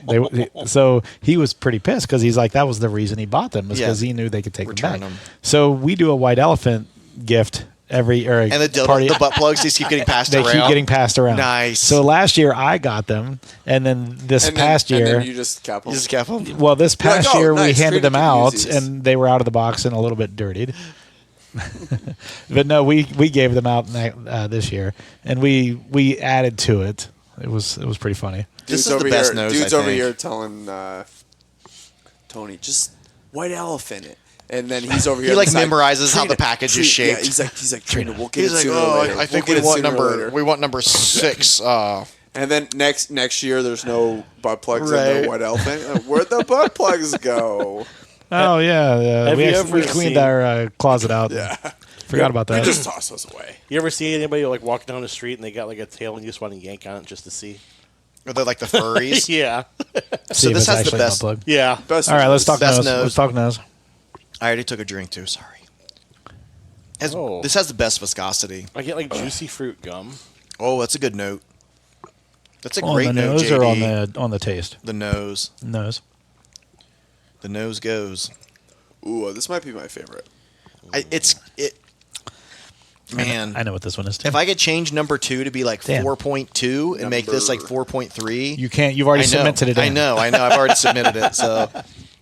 So he was pretty pissed because he's like, that was the reason he bought them, is Yeah. because he knew they could take Return them back. them. So we do a white elephant gift And the dildo, party. the butt plugs just keep getting passed They around. keep getting passed around. Nice. So last year I got them, and then this And past then, year, and then you just cap them. You just kept them? well, this You're like, past "Oh, year we nice, handed them treated to out, Uzis." and they were out of the box and a little bit dirtied. But no, we gave them out this year, and we added to it. It was pretty funny. This Dude's is the over best here, nose, Dude's I over think. here telling Tony, just white elephant it. And then he's over here. He on like the side, memorizes how "Trina, the package is Trina." shaped. Yeah, he's like Trina. We'll get He's it like, sooner oh, or later. I think we want number 6. And then next year, there's no butt plugs in Right. the what elephant? Where'd the butt plugs go? Oh yeah, Have we you actually ever cleaned seen- our closet out. Yeah. Forgot about We that. just toss those away. You ever see anybody like walking down the street and they got like a tail and you just want to yank on it just to see? Or they're like the furries. Yeah. See if this it's has the actually best- butt plug. Yeah. Best All right, let's talk Best nose. nose. Let's talk nose. I already took a drink too. Sorry. Oh. This has the best viscosity. I get like juicy fruit gum. Oh, that's a good note. That's a On great the note, nose JD. or on the taste? The nose. Nose. The nose goes. Ooh, this might be my favorite. Man, I know what this one is too. if I could change number 2 to be like Damn. 4.2 and make this like 4.3, You can't. You've already I know, submitted it. I in. know. I've already submitted it. So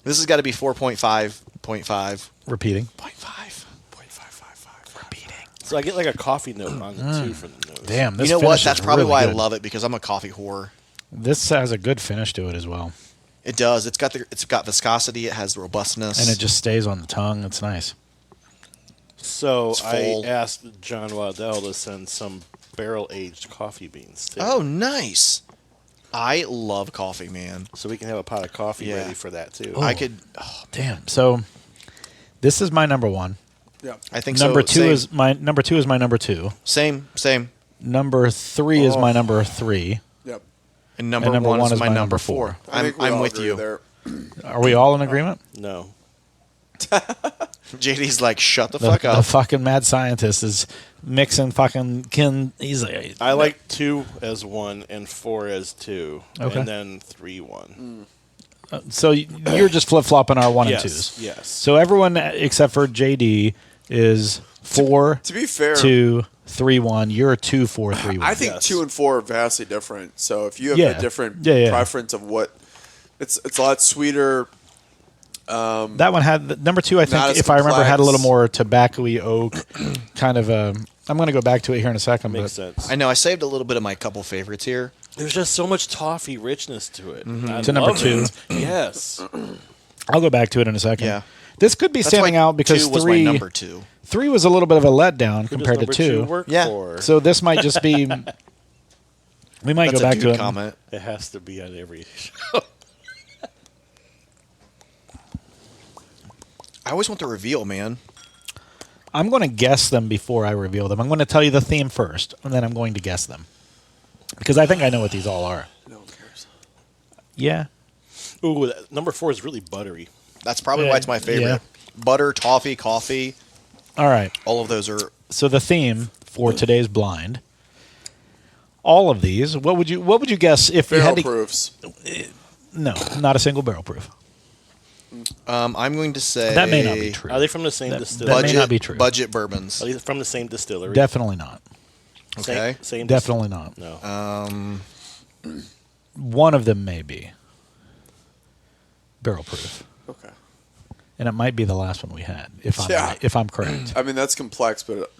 this has got to be 4.5.5. Repeating. 0.555. Repeating. So I get like a coffee note on it too from the nose. Damn. This You know what? finish That's is probably really why good. I love it, because I'm a coffee whore. This has a good finish to it as well, It does. It's got viscosity. It has robustness. and it just stays on the tongue. It's nice. So It's I full. asked John Waddell to send some barrel-aged coffee beans too. Oh, nice. I love coffee, man. So we can have a pot of coffee Yeah. ready for that too. Oh. I could. Damn. So this is my number one. Yeah. I think Number so. two Same. is my number two is my number two. Same. Number 3 is my number 3. Yep. And number, number one one is my number 4. I think we I'm all with agree you. there. Are we all in agreement? No. JD's like, shut the The, fuck the up. fucking mad scientist is mixing fucking He's like, I like 2 as 1 and 4 as 2, Okay. and then 3 1. so you're just flip flopping our 1 Yes. and 2s. Yes. So everyone except for JD is 4, To be fair, 2, 3, 1. You're a 2, 4, 3, 1. I think Yes. 2 and 4 are vastly different. So if you have Yeah. a different Yeah. preference of what, it's a lot sweeter. That one had number 2. I Not think, as if I remember, had a little complex. more tobacco-y oak kind of. I'm going to go back to it here in a second. Makes But sense. I know. I saved a little bit of my couple favorites here. There's just so much toffee richness to it. I To number love 2. it. Yes. I'll go back to it in a second. Yeah. This could be That's standing why out because 2 was 3 my number 2. 3 was a little bit of a letdown Who does compared to number 2. work Yeah. for? So this might just be. We might That's go a back dude to it. comment. It has to be on every show. I always want the reveal, man. I'm going to guess them before I reveal them. I'm going to tell you the theme first, and then I'm going to guess them because I think I know what these all are. No one cares. Yeah. Ooh, number 4 is really buttery. That's probably Yeah, why it's my favorite. yeah. Butter, toffee, coffee. All right. All of those are. So the theme for today's blind. All of these. What would you guess if you Barrel had to? proofs. No, not a single barrel proof. I'm going to say That may not be true. Are they from the same That distillery? may not be true. Budget bourbons. Are they from the same distillery? Definitely not. Okay. Same Definitely not. No. One of them may be barrel proof, Okay. and it might be the last one we had. If I'm Yeah. right, if I'm correct. I mean, that's complex, but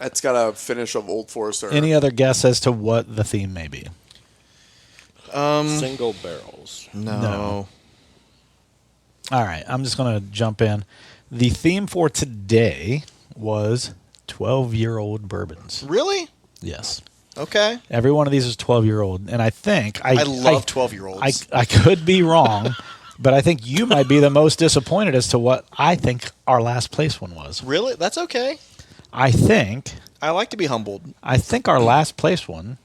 it's got a finish of Old Forester. Any other guess as to what the theme may be? Single barrels. No. All right, I'm just going to jump in. The theme for today was 12-year-old bourbons. Really? Yes. Okay. Every one of these is 12-year-old, and I think I love 12-year-olds. I could be wrong, but I think you might be the most disappointed as to what I think our last place one was. Really? That's okay. I think I like to be humbled. our last place one,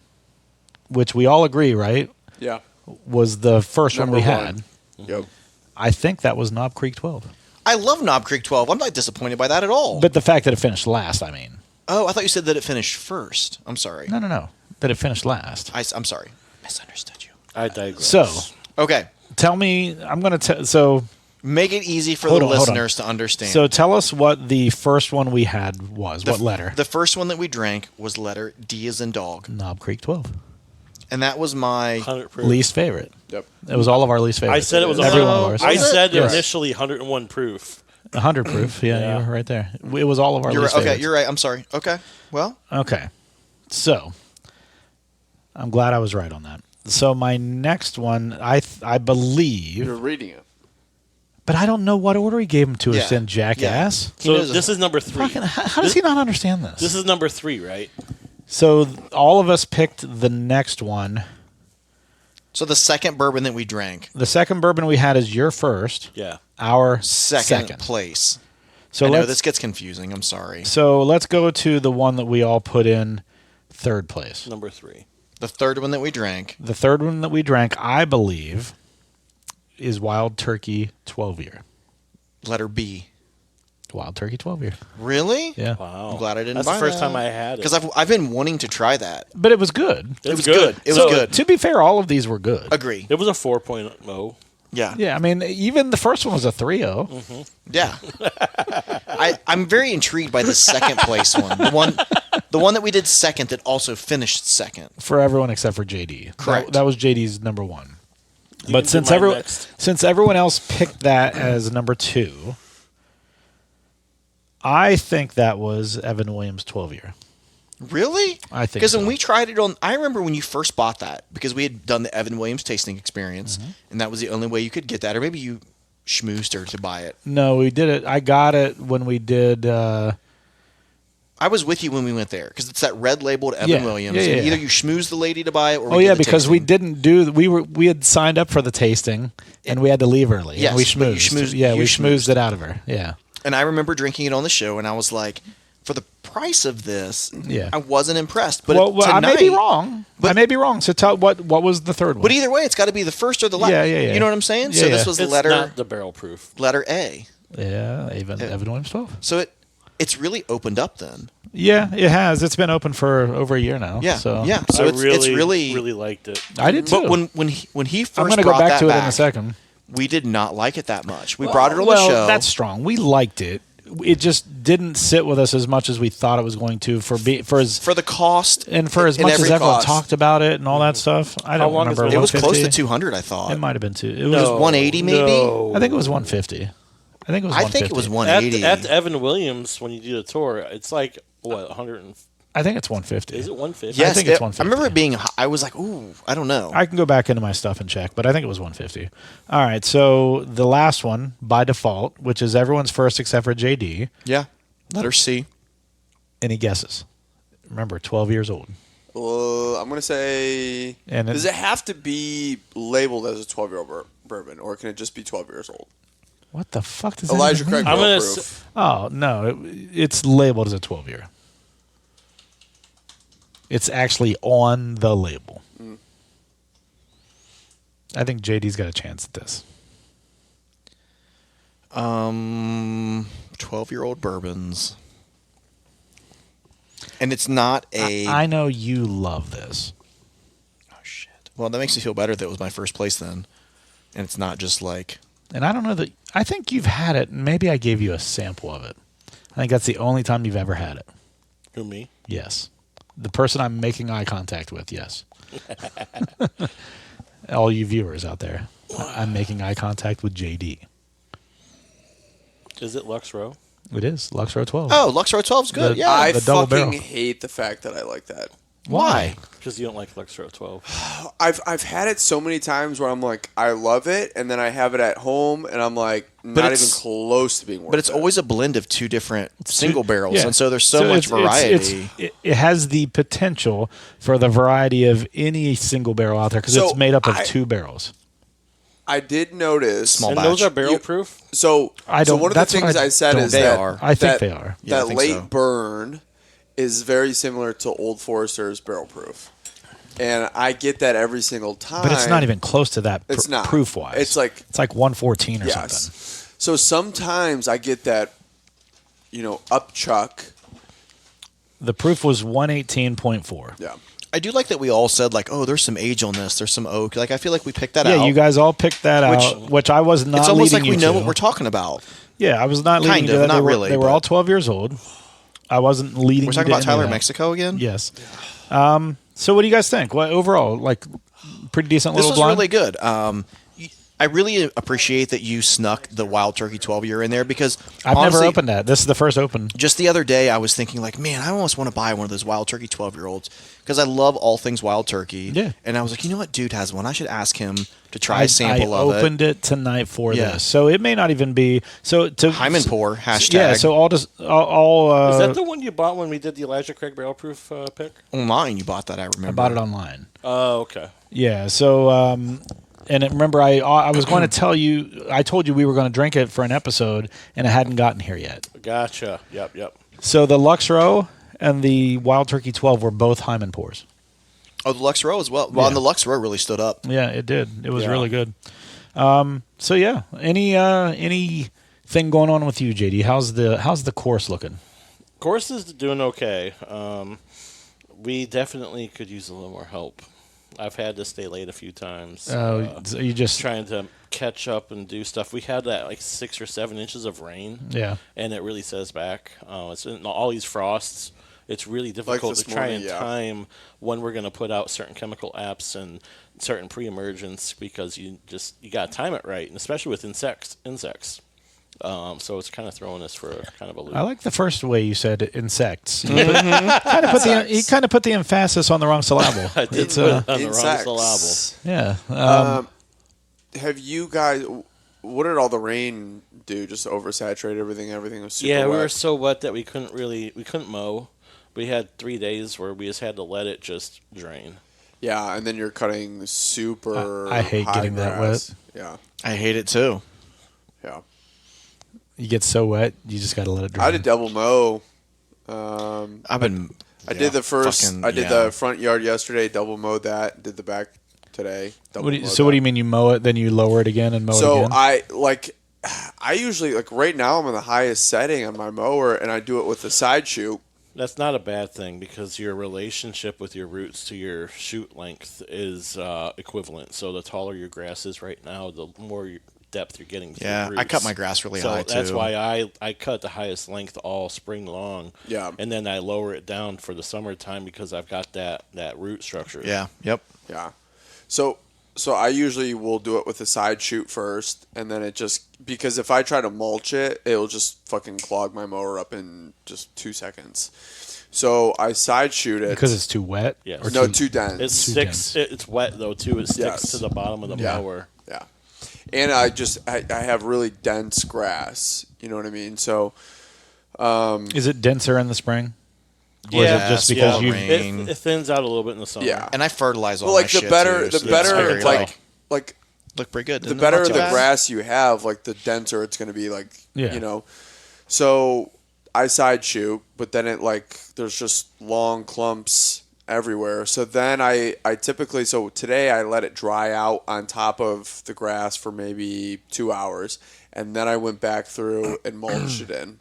which we all agree, right, Yeah. was the first Number one we one. had. Yep. I think that was Knob Creek 12. I love Knob Creek 12. I'm not disappointed by that at all. But the fact that it finished last, I mean. oh, I thought you said that it finished first. I'm sorry. No. That it finished last. I'm sorry. Misunderstood you. I digress. So, Okay. tell me, I'm going to so Make it easy for Hold the on, hold on. listeners to understand. so tell us what the first one we had was. What letter? The first one that we drank was letter D as in dog. Knob Creek 12. And that was my 100 proof. Least favorite. Yep. It was all of our least favorite. I said it was every one of 100 ours. I Was it? said Yes. initially 101 proof. 100 proof. Yeah, Yeah. you were right there. It was all of our You're least right. Okay, favorites. you're right. I'm sorry. Okay. Well, Okay. So, I'm glad I was right on that. So my next one, I believe. You're reading it. But I don't know what order he gave them to us Yeah. in, jackass. So knows this is number 3. Fucking, how does he not understand this? This is number 3, right? So all of us picked the next one. So the second bourbon that we drank, The second bourbon we had is your first. Yeah. Our second place. So I know let's this gets confusing. I'm sorry. so let's go to the one that we all put in third place. Number 3. The third one that we drank. The third one that we drank, I believe, is Wild Turkey 12-year. Letter B. Wild Turkey 12-year. Really? Yeah. Wow. I'm glad I didn't That's buy the first that. time I had it. Because I've been wanting to try that. But it was good. It was good. It was good. To be fair, all of these were good. Agree. It was a 4.0. Yeah. Yeah, I mean, even the first one was a 3-0. Yeah. I'm very intrigued by the second place one. The one that we did second that also finished second. For everyone except for JD. Correct. That was JD's number 1. You But can since do mine next. since everyone else picked that as number 2, I think that was Evan Williams 12-year. Really? I think Because so. when we tried it on, I remember when you first bought that because we had done the Evan Williams tasting experience, and that was the only way you could get that, or maybe you schmoozed her to buy it. No, we did it. I got it when we did. I was with you when we went there because it's that red labeled Evan Yeah, Williams. yeah, and yeah. either you schmoozed the lady to buy it, or Oh we yeah, did the because we tasting. didn't do. We had signed up for the tasting, and we had to leave early. Yes, and we but you schmoozed. schmoozed- Yeah, you we schmoozed schmoozed. it out of her. Yeah. And I remember drinking it on the show, and I was like, for the price of this, Yeah. I wasn't impressed. But Well, I may be tonight- wrong. but- I may be wrong. So tell what was the third one? But either way, it's got to be the first or the last. Yeah, yeah, yeah. You know what I'm saying? Yeah, so yeah. this was It's letter not the barrel proof. A. Yeah, Evan Williams 12. So it's really opened up then. Yeah, it has. It's been open for over a year now. Yeah, So yeah. So I it's really. really liked it. I did too. But when he first I'm going to brought go back that to it back, in a second. we did not like it that much. We brought it on well, the show. that's strong. We liked it. It just didn't sit with us as much as we thought it was going to for for the cost and for as and much as every everyone cost. talked about it and all that stuff. I don't long has remember. it It was close to 150. 200. I thought It might have been 2. It It was 180 maybe. No. I think it was 150. I think it was. I think it 150. was 180. At Evan Williams, when you do the tour, it's like, what, 100 and... I think it's 150. Is it 150? Yes, I think it's I 150. remember it being. I was like, ooh, I don't know. I can go back into my stuff and check, but I think it was 150. All right, so the last one by default, which is everyone's first except for JD, Yeah, letter C. any guesses? Remember, 12 years old. I'm going to say. And Does it have to be labeled as a 12-year-old bourbon, or can it just be 12 years old? What the fuck does that Elijah even Craig mean? I'm barrel gonna proof. Oh, no. It's labeled as a 12-year. It's actually on the label. I think JD's got a chance at this. 12-year-old bourbons, and it's not a. I know you love this. Oh shit. Well, that makes me feel better that it was my first place then, and it's not just like. And I don't know that. I think you've had it. Maybe I gave you a sample of it. I think that's the only time you've ever had it. Who, me? Yes. The person I'm making eye contact with, yes. All you viewers out there, I'm making eye contact with JD. Is it Lux Row? It is. Luxro 12. Oh, Lux Row 12's good. The- yeah. I the double fucking barrel. hate the fact that I like that. Why? Because you don't like Lux Row 12. I've had it so many times where I'm like, I love it, and then I have it at home, and I'm like, not even it's- close to being worth But it's it. always a blend of two different single barrels, Yeah. and so there's so much variety. It has the potential for the variety of any single barrel out there because So it's made up of I- 2 barrels. I did notice. Small And batch. those are barrel You- proof? So, I so don't- one of the that's what things I I said don't- is They that are. I think that- they are. Yeah, I that think late so. burn is very similar to Old Forester's barrel proof, and I get that every single time. But it's not even close to that It's not. proof-wise. It's like 114 or yes. something. So sometimes I get that, upchuck. The proof was 118.4. Yeah. I do like that we all said like, oh, there's some age on this, there's some oak. Like I feel like we picked that out. Yeah, you guys all picked that Which- out, which I was not It's almost leading like we you know to. what we're talking about. Yeah, I was not leading Kind you to of, that. not They were, really, They were but- all 12 years old. I wasn't leading We're you talking to about any Tyler, of that. Mexico again. Yes. So what do you guys think? Well, overall, like, pretty decent This little was blind? really good. I really appreciate that you snuck the Wild Turkey 12-year in there because I've honestly, never opened that. This is the first open. Just the other day, I was thinking like, man, I almost want to buy one of those Wild Turkey 12-year-olds because I love all things Wild Turkey. Yeah. And I was like, you know what, dude has one. I should ask him to try a sample I of it. opened it tonight for this, so it may not even be. So to Hyman pour hashtag. Yeah. So I'll Is that the one you bought when we did the Elijah Craig barrel proof pick? Online, you bought that. I remember. I bought it online. Oh, okay. Yeah. So remember, I was going to tell you. I told you we were going to drink it for an episode, and it hadn't gotten here yet. Gotcha. Yep. So the Lux Row and the Wild Turkey 12 were both Hyman pours. Oh, the Lux Row as well. Well, and the Lux Row really stood up. Yeah, it did. It was really good. So yeah, anything going on with you, JD? How's the course looking? Course is doing okay. We definitely could use a little more help. I've had to stay late a few times. So you just trying to catch up and do stuff. We had that like 6 or 7 inches of rain. Yeah, and it really says back. It's in all these frosts. It's really difficult to try and time when we're going to put out certain chemical apps and certain pre-emergence because you got to time it right, and especially with insects. So it's kind of throwing us for a kind of a loop. I like the first way you said insects. You kind of put the emphasis on the wrong syllable. I did put it on the wrong syllable. Yeah. Have you guys? What did all the rain do? Just oversaturate everything? Everything was super wet? We were so wet that we couldn't mow. We had 3 days where we just had to let it just drain. Yeah, and then you're cutting super. I hate high getting that grass. wet. Yeah, I hate it too. yeah. You get so wet, you just got to let it dry. I did double mow. I've been. I did the first. fucking- I did yeah. the front yard yesterday. Double mowed that. Did the back today. What do you mean? You mow it, then you lower it again and mow it So again? I usually right now I'm on the highest setting on my mower, and I do it with the side shoot. That's not a bad thing because your relationship with your roots to your shoot length is equivalent. So the taller your grass is right now, the more depth you're getting to your roots. I cut my grass really high too. That's why I cut the highest length all spring long. Yeah. And then I lower it down for the summertime because I've got that root structure. Yeah. Yep. Yeah. So I usually will do it with the side shoot first, and then it just because if I try to mulch it, it'll just fucking clog my mower up in just 2 seconds. So I side shoot it Because it's too wet? Yes. Or no too dense. It sticks. It's wet though too. It sticks Yes. to the bottom of the mower. Yeah. And I have really dense grass. You know what I mean? So Is it denser in the spring? Or is it just because yeah, you've... rain. It thins out a little bit in the summer. yeah. And I fertilize all Well, like my the shit better too, the so better it's very like look pretty good. the better the grass you have, like the denser it's going to be. Like Yeah. you know. So I side shoot, but then there's just long clumps everywhere. So then I typically today I let it dry out on top of the grass for maybe 2 hours, and then I went back through and mulched it in,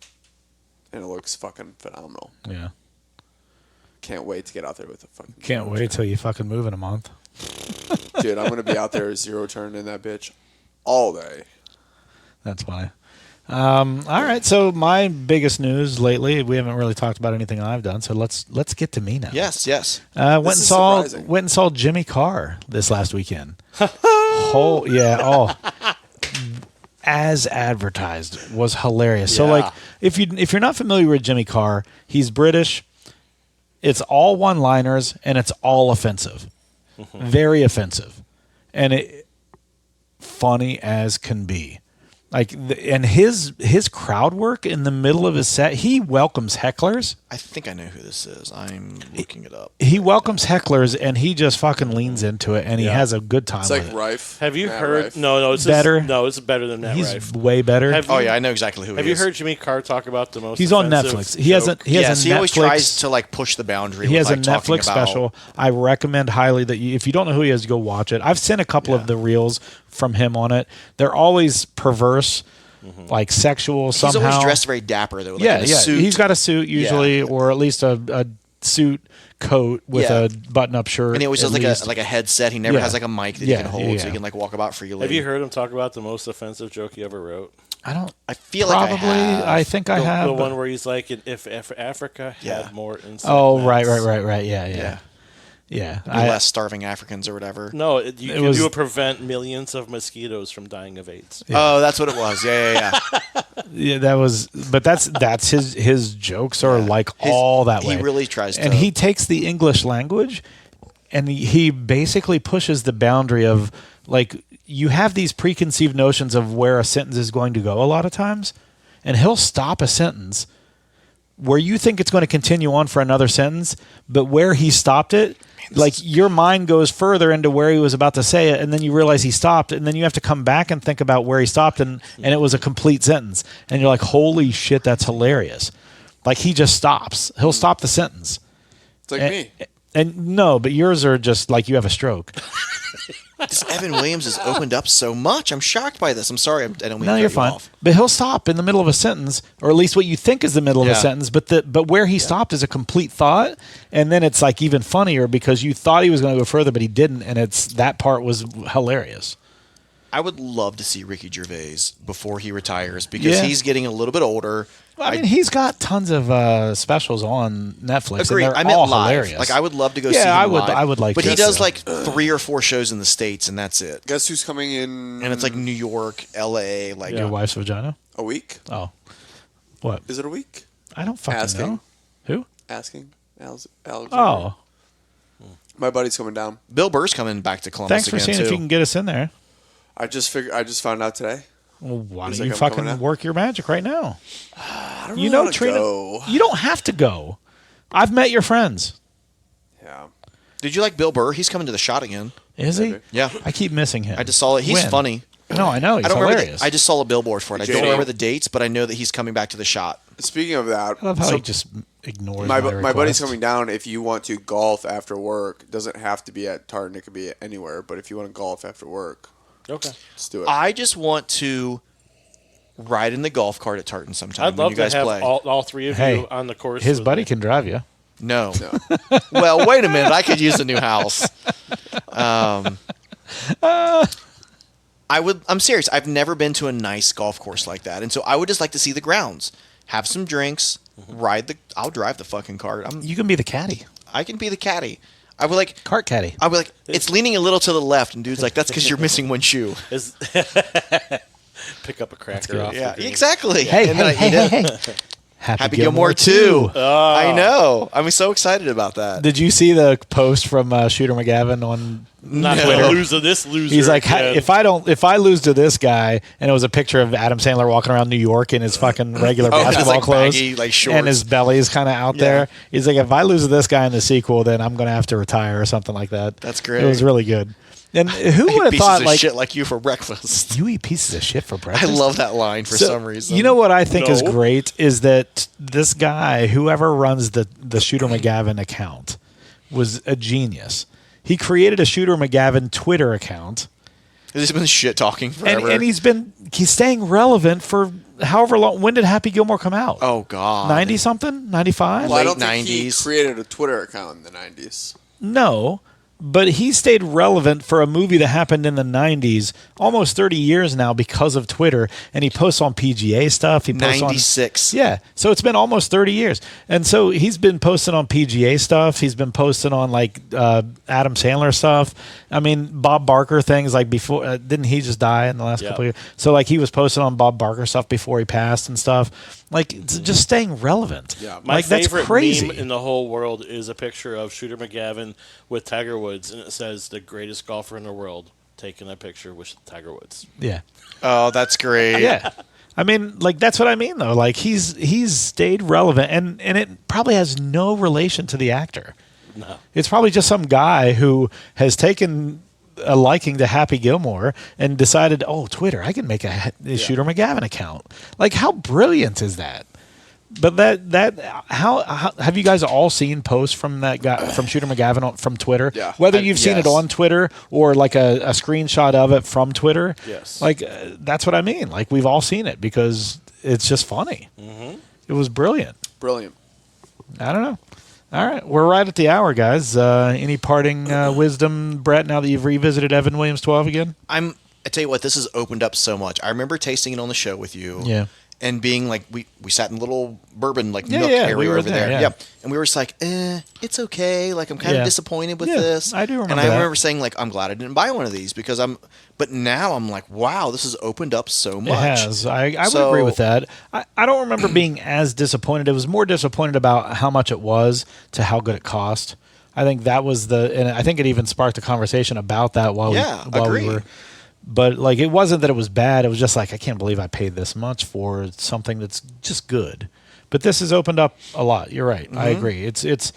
and it looks fucking phenomenal. Yeah. Can't wait to get out there with the fucking. Can't wait till you fucking move in a month. Dude, I'm gonna be out there zero turn in that bitch all day. That's why. All right, so my biggest news lately, we haven't really talked about anything I've done, so let's get to me now. Yes. Went is surprising. and saw Jimmy Carr this last weekend. As advertised, was hilarious. So Yeah. if you're not familiar with Jimmy Carr, he's British. It's all one-liners and it's all offensive. Very offensive. And funny as can be. And his crowd work in the middle of his set, he welcomes hecklers. I think I know who this is. I'm looking it up. He welcomes hecklers, and he just fucking leans into it, and he has a good time It's with like it. Rife. Have you Matt heard? Rife. No, it's Better? It's better than that. He's Rife. way better. Have Oh you- yeah, I know exactly who Have he you is. heard Jimmy Carr talk about the most? He's on offensive Netflix. He has a Yes, he always Netflix, tries to push the boundary. He with, has a talking Netflix about- special. I recommend highly that if you don't know who he is, go watch it. I've seen a couple of the reels from him on it. They're always perverse, like sexual He's somehow. always dressed very dapper though. Like yeah, in a yeah. suit. He's got a suit usually, or at least a suit coat with Yeah. a button-up shirt. and he always at does least. like a headset. He never Yeah. has like a mic that Yeah, he can hold, yeah, so he yeah. can like walk about freely. Have you heard him talk about the most offensive joke he ever wrote? I don't. I feel Probably. like I have. I think I have. The but- one where he's like, if Africa Yeah. had more insect Oh, nets." right. Yeah. Yeah. less starving Africans or whatever. No, you would prevent millions of mosquitoes from dying of AIDS. Yeah. Oh, that's what it was. Yeah. Yeah, that's his jokes are all that way. He really tries to. And he takes the English language and he basically pushes the boundary of, like, you have these preconceived notions of where a sentence is going to go a lot of times, and he'll stop a sentence where you think it's going to continue on for another sentence, but where he stopped it, like, your mind goes further into where he was about to say it, and then you realize he stopped, and then you have to come back and think about where he stopped, and it was a complete sentence. And you're like, holy shit, that's hilarious. Like, he just stops. He'll stop the sentence. It's like me. And no, but yours are just like you have a stroke. This Evan Williams has opened up so much. I'm shocked by this. I'm sorry. I don't mean to cut you're you fine. off. But he'll stop in the middle of a sentence, or at least what you think is the middle of a sentence. But where he stopped is a complete thought, and then it's like even funnier because you thought he was going to go further, but he didn't, and that part was hilarious. I would love to see Ricky Gervais before he retires because he's getting a little bit older. Well, I mean, he's got tons of specials on Netflix. Agreed. And they're I meant all live. hilarious. Like, I would love to go see him live. I would like but to. But he does like 3 or 4 shows in the States, and that's it. Guess who's coming in? And it's like New York, L.A. Like Your wife's vagina? A week? Oh. What? Is it a week? I don't fucking Asking. know. Who? Asking. Alex. Oh. My buddy's coming down. Bill Burr's coming back to Columbus Thanks for again, seeing too. if you can get us in there. I just found out today. Well, why He's don't like, you I'm coming fucking out. work your magic right now? I don't You really know, wanna Trina, go. you don't have to go. I've met your friends. Yeah. Did you like Bill Burr? He's coming to the shot again. Is he? Yeah. I keep missing him. I just saw it. He's When? funny. No, I know. He's I don't hilarious. remember. I just saw a billboard for it. I don't Sure. remember the dates, but I know that he's coming back to the shot. Speaking of that, I love how so he just ignores my request. buddy's coming down. If you want to golf after work, it doesn't have to be at Tartan. It could be anywhere. But if you want to golf after work, Okay. let's do it. I just want to ride in the golf cart at Tartan sometime I'd when love you to guys have play. all 3 of Hey, you on the course. His with buddy me. can drive you. No. No. Well, wait a minute. I could use a new house. I'm serious. I've never been to a nice golf course like that, and so I would just like to see the grounds, have some drinks, I'll drive the fucking cart. You can be the caddy. I can be the caddy. I would like. Cart caddy. I would like. It's leaning a little to the left, and dude's like, "That's because you're missing one shoe." Is pick up a cracker off. Yeah, the green. exactly. Hey, And then I hey, eat hey, it. hey, hey. Happy Gilmore too. I know. I'm so excited about that. Did you see the post from Shooter McGavin on Not No. going to lose to this loser. He's like, again. if I lose to this guy, and it was a picture of Adam Sandler walking around New York in his fucking regular Oh, his, basketball like, clothes, baggy, like, shorts. and his belly is kind of out there. He's like, if I lose to this guy in the sequel, then I'm going to have to retire or something like that. That's great. It was really good. And who I would have pieces thought of like shit like you for breakfast? you eat pieces of shit for I breakfast? love that line for So, some reason. You know what I think is No. great is that this guy, whoever runs the Shooter McGavin account, was a genius. He created a Shooter McGavin Twitter account, He's been shit talking forever. and he's staying relevant for however long. When did Happy Gilmore come out? oh god, 90 something, 95. Well, I late don't think he 90s. created a Twitter account in the 90s. No, but he stayed relevant for a movie that happened in the 90s, almost 30 years now because of Twitter. And he posts on PGA stuff. He posts 96. Yeah, so it's been almost 30 years. And so he's been posting on PGA stuff. He's been posting on like Adam Sandler stuff. I mean, Bob Barker things like before. Didn't he just die in the last couple of years? So like he was posting on Bob Barker stuff before he passed and stuff. Like it's just staying relevant. Yeah. My like that's favorite crazy. meme in the whole world is a picture of Shooter McGavin with Tiger Woods, and it says the greatest golfer in the world taking a picture with Tiger Woods. Yeah. Oh, that's great. Yeah. I mean, like that's what I mean though. Like he's stayed relevant and it probably has no relation to the actor. No. It's probably just some guy who has taken a liking to Happy Gilmore and decided, "Oh, Twitter, I can make a Shooter McGavin account." Like how brilliant is that? But how have you guys all seen posts from that guy from Shooter McGavin from Twitter? Yeah. Whether you've seen it Yes. on Twitter or like a screenshot of it from Twitter. Yes. Like that's what I mean. Like we've all seen it because it's just funny. Mm-hmm. It was brilliant. Brilliant. I don't know. All right, we're right at the hour, guys. Any parting wisdom, Brett? Now that you've revisited Evan Williams 12 again? I tell you what, this has opened up so much. I remember tasting it on the show with you. Yeah. and being like we sat in a little bourbon like Yeah, nook yeah, area we were over there, there. yeah. And we were just like, it's okay. Like I'm kind of disappointed with Yeah, this. I do remember And I that. remember saying like, I'm glad I didn't buy one of these because but now I'm like, wow, this has opened up so much. It has. I would agree with that. I don't remember being as disappointed. It was more disappointed about how much it was to how good it cost. I think that was and I think it even sparked a conversation about that while we were. But like, it wasn't that it was bad. It was just like, I can't believe I paid this much for something that's just good. But this has opened up a lot. You're right. I agree. It's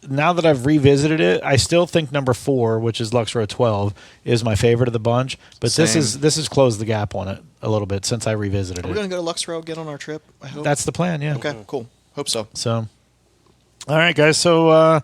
now that I've revisited it, I still think number 4, which is Lux Row 12, is my favorite of the bunch. But this has closed the gap on it a little bit since I revisited it. Are we going to go to Lux Row again on our trip? I hope That's the plan. Yeah. Okay. Cool. Hope so. So, all right, guys. So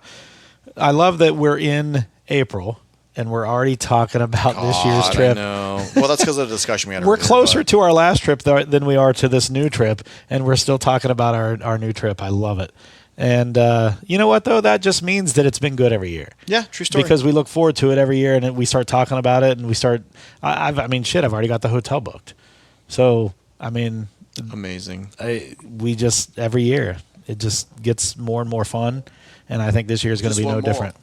I love that we're in April. And we're already talking about this year's trip. I know. Well, that's because of the discussion we had. We're earlier, closer to our last trip than we are to this new trip, and we're still talking about our new trip. I love it. And you know what, though? That just means that it's been good every year. Yeah, true story. Because we look forward to it every year, and we start talking about it, and we start. I've already got the hotel booked. So, I mean, amazing. We just every year it just gets more and more fun, and I think this year is going to be no different.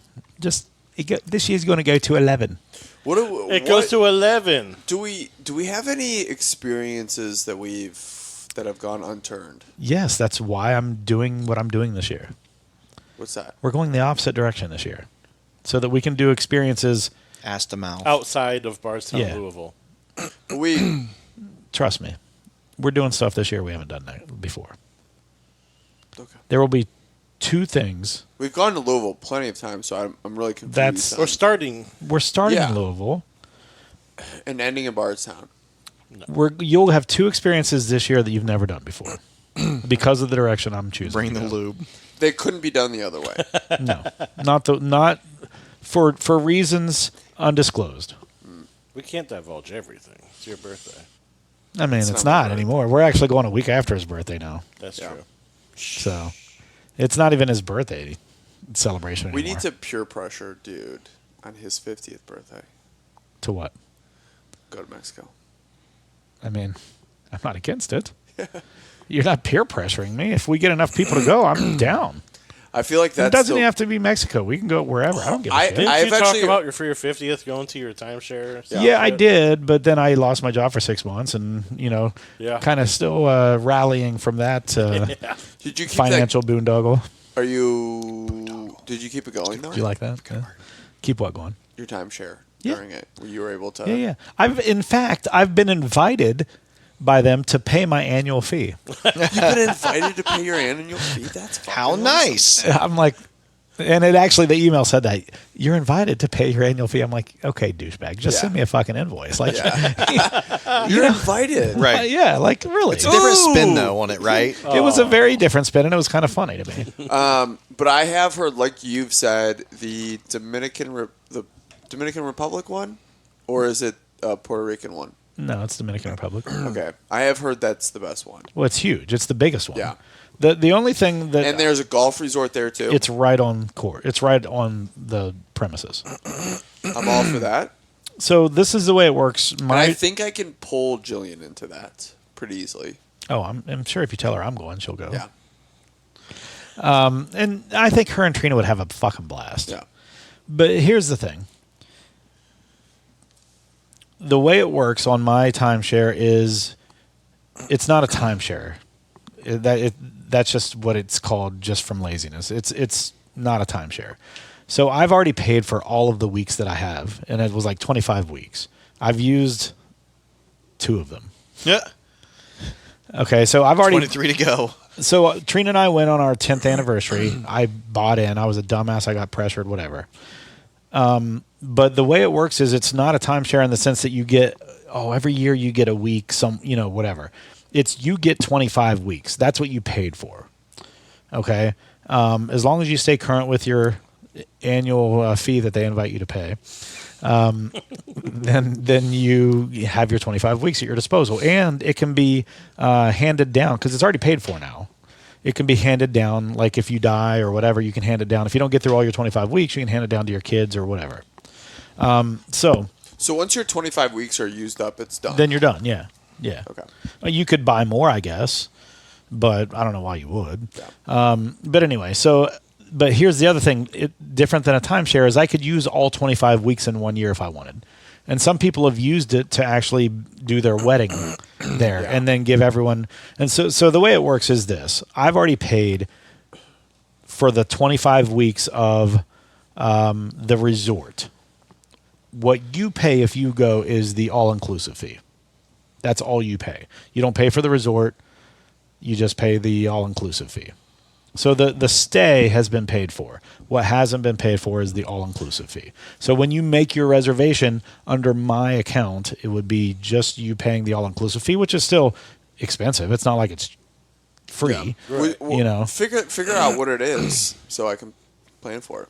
This year's going to go to 11. It goes to 11. Do we have any experiences that have gone unturned? Yes, that's why I'm doing what I'm doing this year. What's that? We're going the opposite direction this year, so that we can do experiences ass to mouth outside of Bardstown, Louisville. Trust me, we're doing stuff this year we haven't done that before. Okay. There will be 2 things. We've gone to Louisville plenty of times, so I'm really confused. We're starting in Louisville and ending in Bardstown. No. You'll have 2 experiences this year that you've never done before because of the direction I'm choosing. Bring the lube. They couldn't be done the other way. No, not for reasons undisclosed. We can't divulge everything. It's your birthday. I mean, it's not anymore. We're actually going a week after his birthday now. That's true. So. It's not even his birthday celebration anymore. We need to peer pressure dude on his 50th birthday. To what? Go to Mexico. I mean, I'm not against it. You're not peer pressuring me. If we get enough people to go, I'm down. I feel like it doesn't have to be Mexico. We can go wherever. I don't give a shit. Didn't you talk about for your 50th going to your timeshare? Yeah, I did, but then I lost my job for 6 months, and kind of still rallying from that Did you keep financial boondoggle. Did you keep it going though? Did you like that? Yeah. Keep what going? Your timeshare during it, where you were able to. Yeah. I've been invited by them to pay my annual fee. You've been invited to pay your annual fee? That's fucking how nice. Awesome. I'm like, and the email said that you're invited to pay your annual fee. I'm like, okay, douchebag, just send me a fucking invoice. Like, you're invited, right? Yeah, like really. It's a different spin though on it, right? It was a very different spin, and it was kind of funny to me. But I have heard, like you've said, the Dominican Republic one, or is it a Puerto Rican one? No, it's Dominican Republic. Okay. I have heard that's the best one. Well, it's huge. It's the biggest one. Yeah. The only thing that... And there's a golf resort there, too. It's right on court. It's right on the premises. I'm all for that. So this is the way it works. I think I can pull Jillian into that pretty easily. Oh, I'm sure if you tell her I'm going, she'll go. Yeah. And I think her and Trina would have a fucking blast. Yeah. But here's the thing. The way it works on my timeshare is it's not a timeshare. That's just what it's called just from laziness. It's not a timeshare. So I've already paid for all of the weeks that I have, and it was like 25 weeks. I've used 2 of them. Yeah. Okay, so I've already 23 to go. So Trina and I went on our 10th anniversary. I bought in. I was a dumbass. I got pressured, whatever. But the way it works is it's not a timeshare in the sense that you get, every year you get a week, whatever. It's you get 25 weeks. That's what you paid for. Okay? As long as you stay current with your annual fee that they invite you to pay, then you have your 25 weeks at your disposal. And it can be handed down because it's already paid for now. It can be handed down, like if you die or whatever, you can hand it down. If you don't get through all your 25 weeks, you can hand it down to your kids or whatever. So once your 25 weeks are used up, it's done. Then you're done, yeah. Yeah. Okay. Well, you could buy more, I guess, but I don't know why you would. Yeah. But anyway, but here's the other thing. Different than a timeshare is I could use all 25 weeks in 1 year if I wanted. And some people have used it to actually do their wedding there and then give everyone. And so the way it works is this. I've already paid for the 25 weeks of the resort. What you pay if you go is the all-inclusive fee. That's all you pay. You don't pay for the resort. You just pay the all-inclusive fee. So the stay has been paid for. What hasn't been paid for is the all-inclusive fee. So when you make your reservation under my account, it would be just you paying the all-inclusive fee, which is still expensive. It's not like it's free. Yeah. Right. You know, figure out what it is so I can plan for it.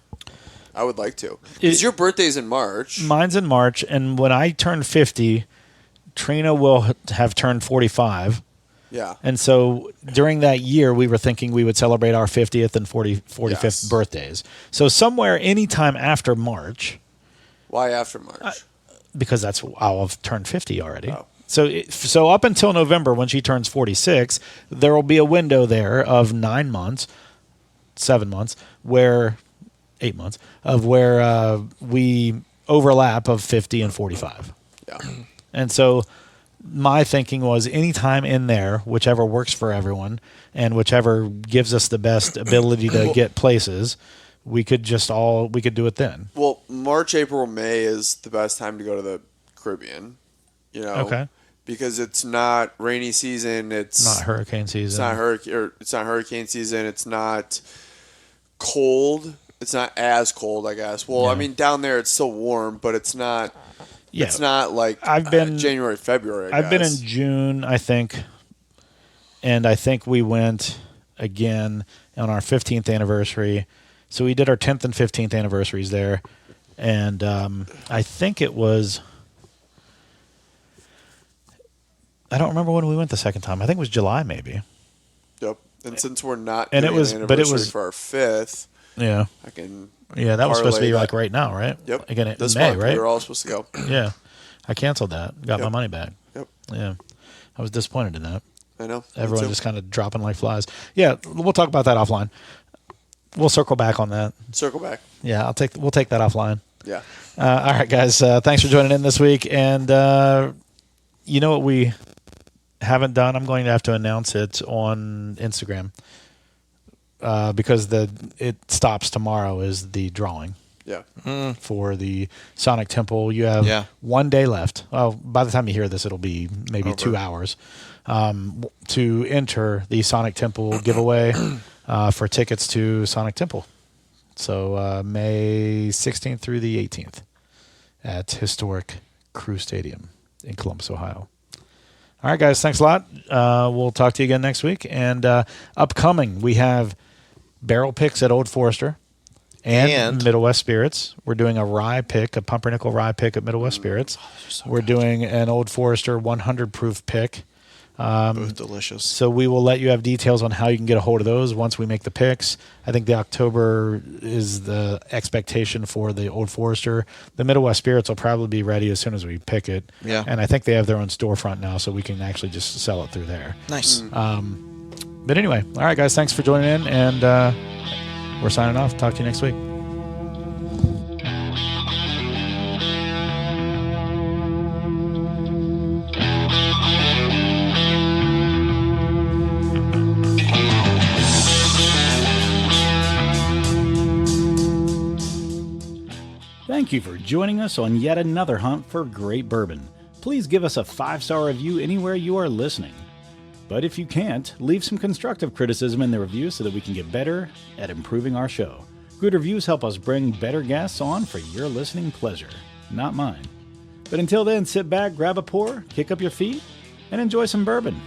I would like to. Because your birthday's in March. Mine's in March, and when I turn 50, Trina will have turned 45. Yeah. And so during that year, we were thinking we would celebrate our 50th and 45th birthdays. So somewhere, anytime after March. Why after March? Because I'll have turned 50 already. Oh. So up until November, when she turns 46, there will be a window there of 9 months, 7 months, 8 months, of where we overlap of 50 and 45. Yeah. And so my thinking was anytime in there, whichever works for everyone and whichever gives us the best ability to get places, we could do it then. Well, March, April, May is the best time to go to the Caribbean, Okay. Because it's not rainy season, it's Not hurricane season. It's not hurricane season, it's not cold. It's not as cold, I guess. Well, Yeah. I mean, down there it's still warm, but it's not. Yeah. It's not like January, February. I've been in June, I think, and I think we went again on our 15th anniversary. So we did our 10th and 15th anniversaries there, and I think it was. I don't remember when we went the second time. I think it was July, maybe. Yep. And since we're not And doing an anniversary for our 5th, Yeah. I can. Yeah, that was supposed to be parlay like that. right now, right? Yep. Again, in This May, month, right? we were all supposed to go. Yeah. I canceled that. Got my Yep. money back. Yep. Yeah. I was disappointed in that. I know. Me Everyone too. just kind of dropping like flies. Yeah, we'll talk about that offline. We'll circle back on that. Circle back. Yeah, we'll take that offline. Yeah. All right, guys. Thanks for joining in this week. And you know what we haven't done? I'm going to have to announce it on Instagram because it stops tomorrow is the drawing. Yeah. For the Sonic Temple. You have 1 day left. Well, by the time you hear this, it'll be maybe Over. 2 hours to enter the Sonic Temple giveaway for tickets to Sonic Temple. So May 16th through the 18th at historic Crew Stadium in Columbus, Ohio. All right, guys. Thanks a lot. We'll talk to you again next week. And upcoming, we have barrel picks at Old Forester. And Middle West Spirits. We're doing a rye pick, a pumpernickel rye pick at Middle West Spirits. We're doing an Old Forester 100 proof pick. Both delicious. So we will let you have details on how you can get a hold of those once we make the picks. I think the October is the expectation for the Old Forester. The Middle West Spirits will probably be ready as soon as we pick it. Yeah. And I think they have their own storefront now, so we can actually just sell it through there. Nice. But anyway, all right, guys, thanks for joining in, and we're signing off. Talk to you next week. Thank you for joining us on yet another hunt for great bourbon. Please give us a 5-star review anywhere you are listening. But if you can't, leave some constructive criticism in the review so that we can get better at improving our show. Good reviews help us bring better guests on for your listening pleasure, not mine. But until then, sit back, grab a pour, kick up your feet, and enjoy some bourbon.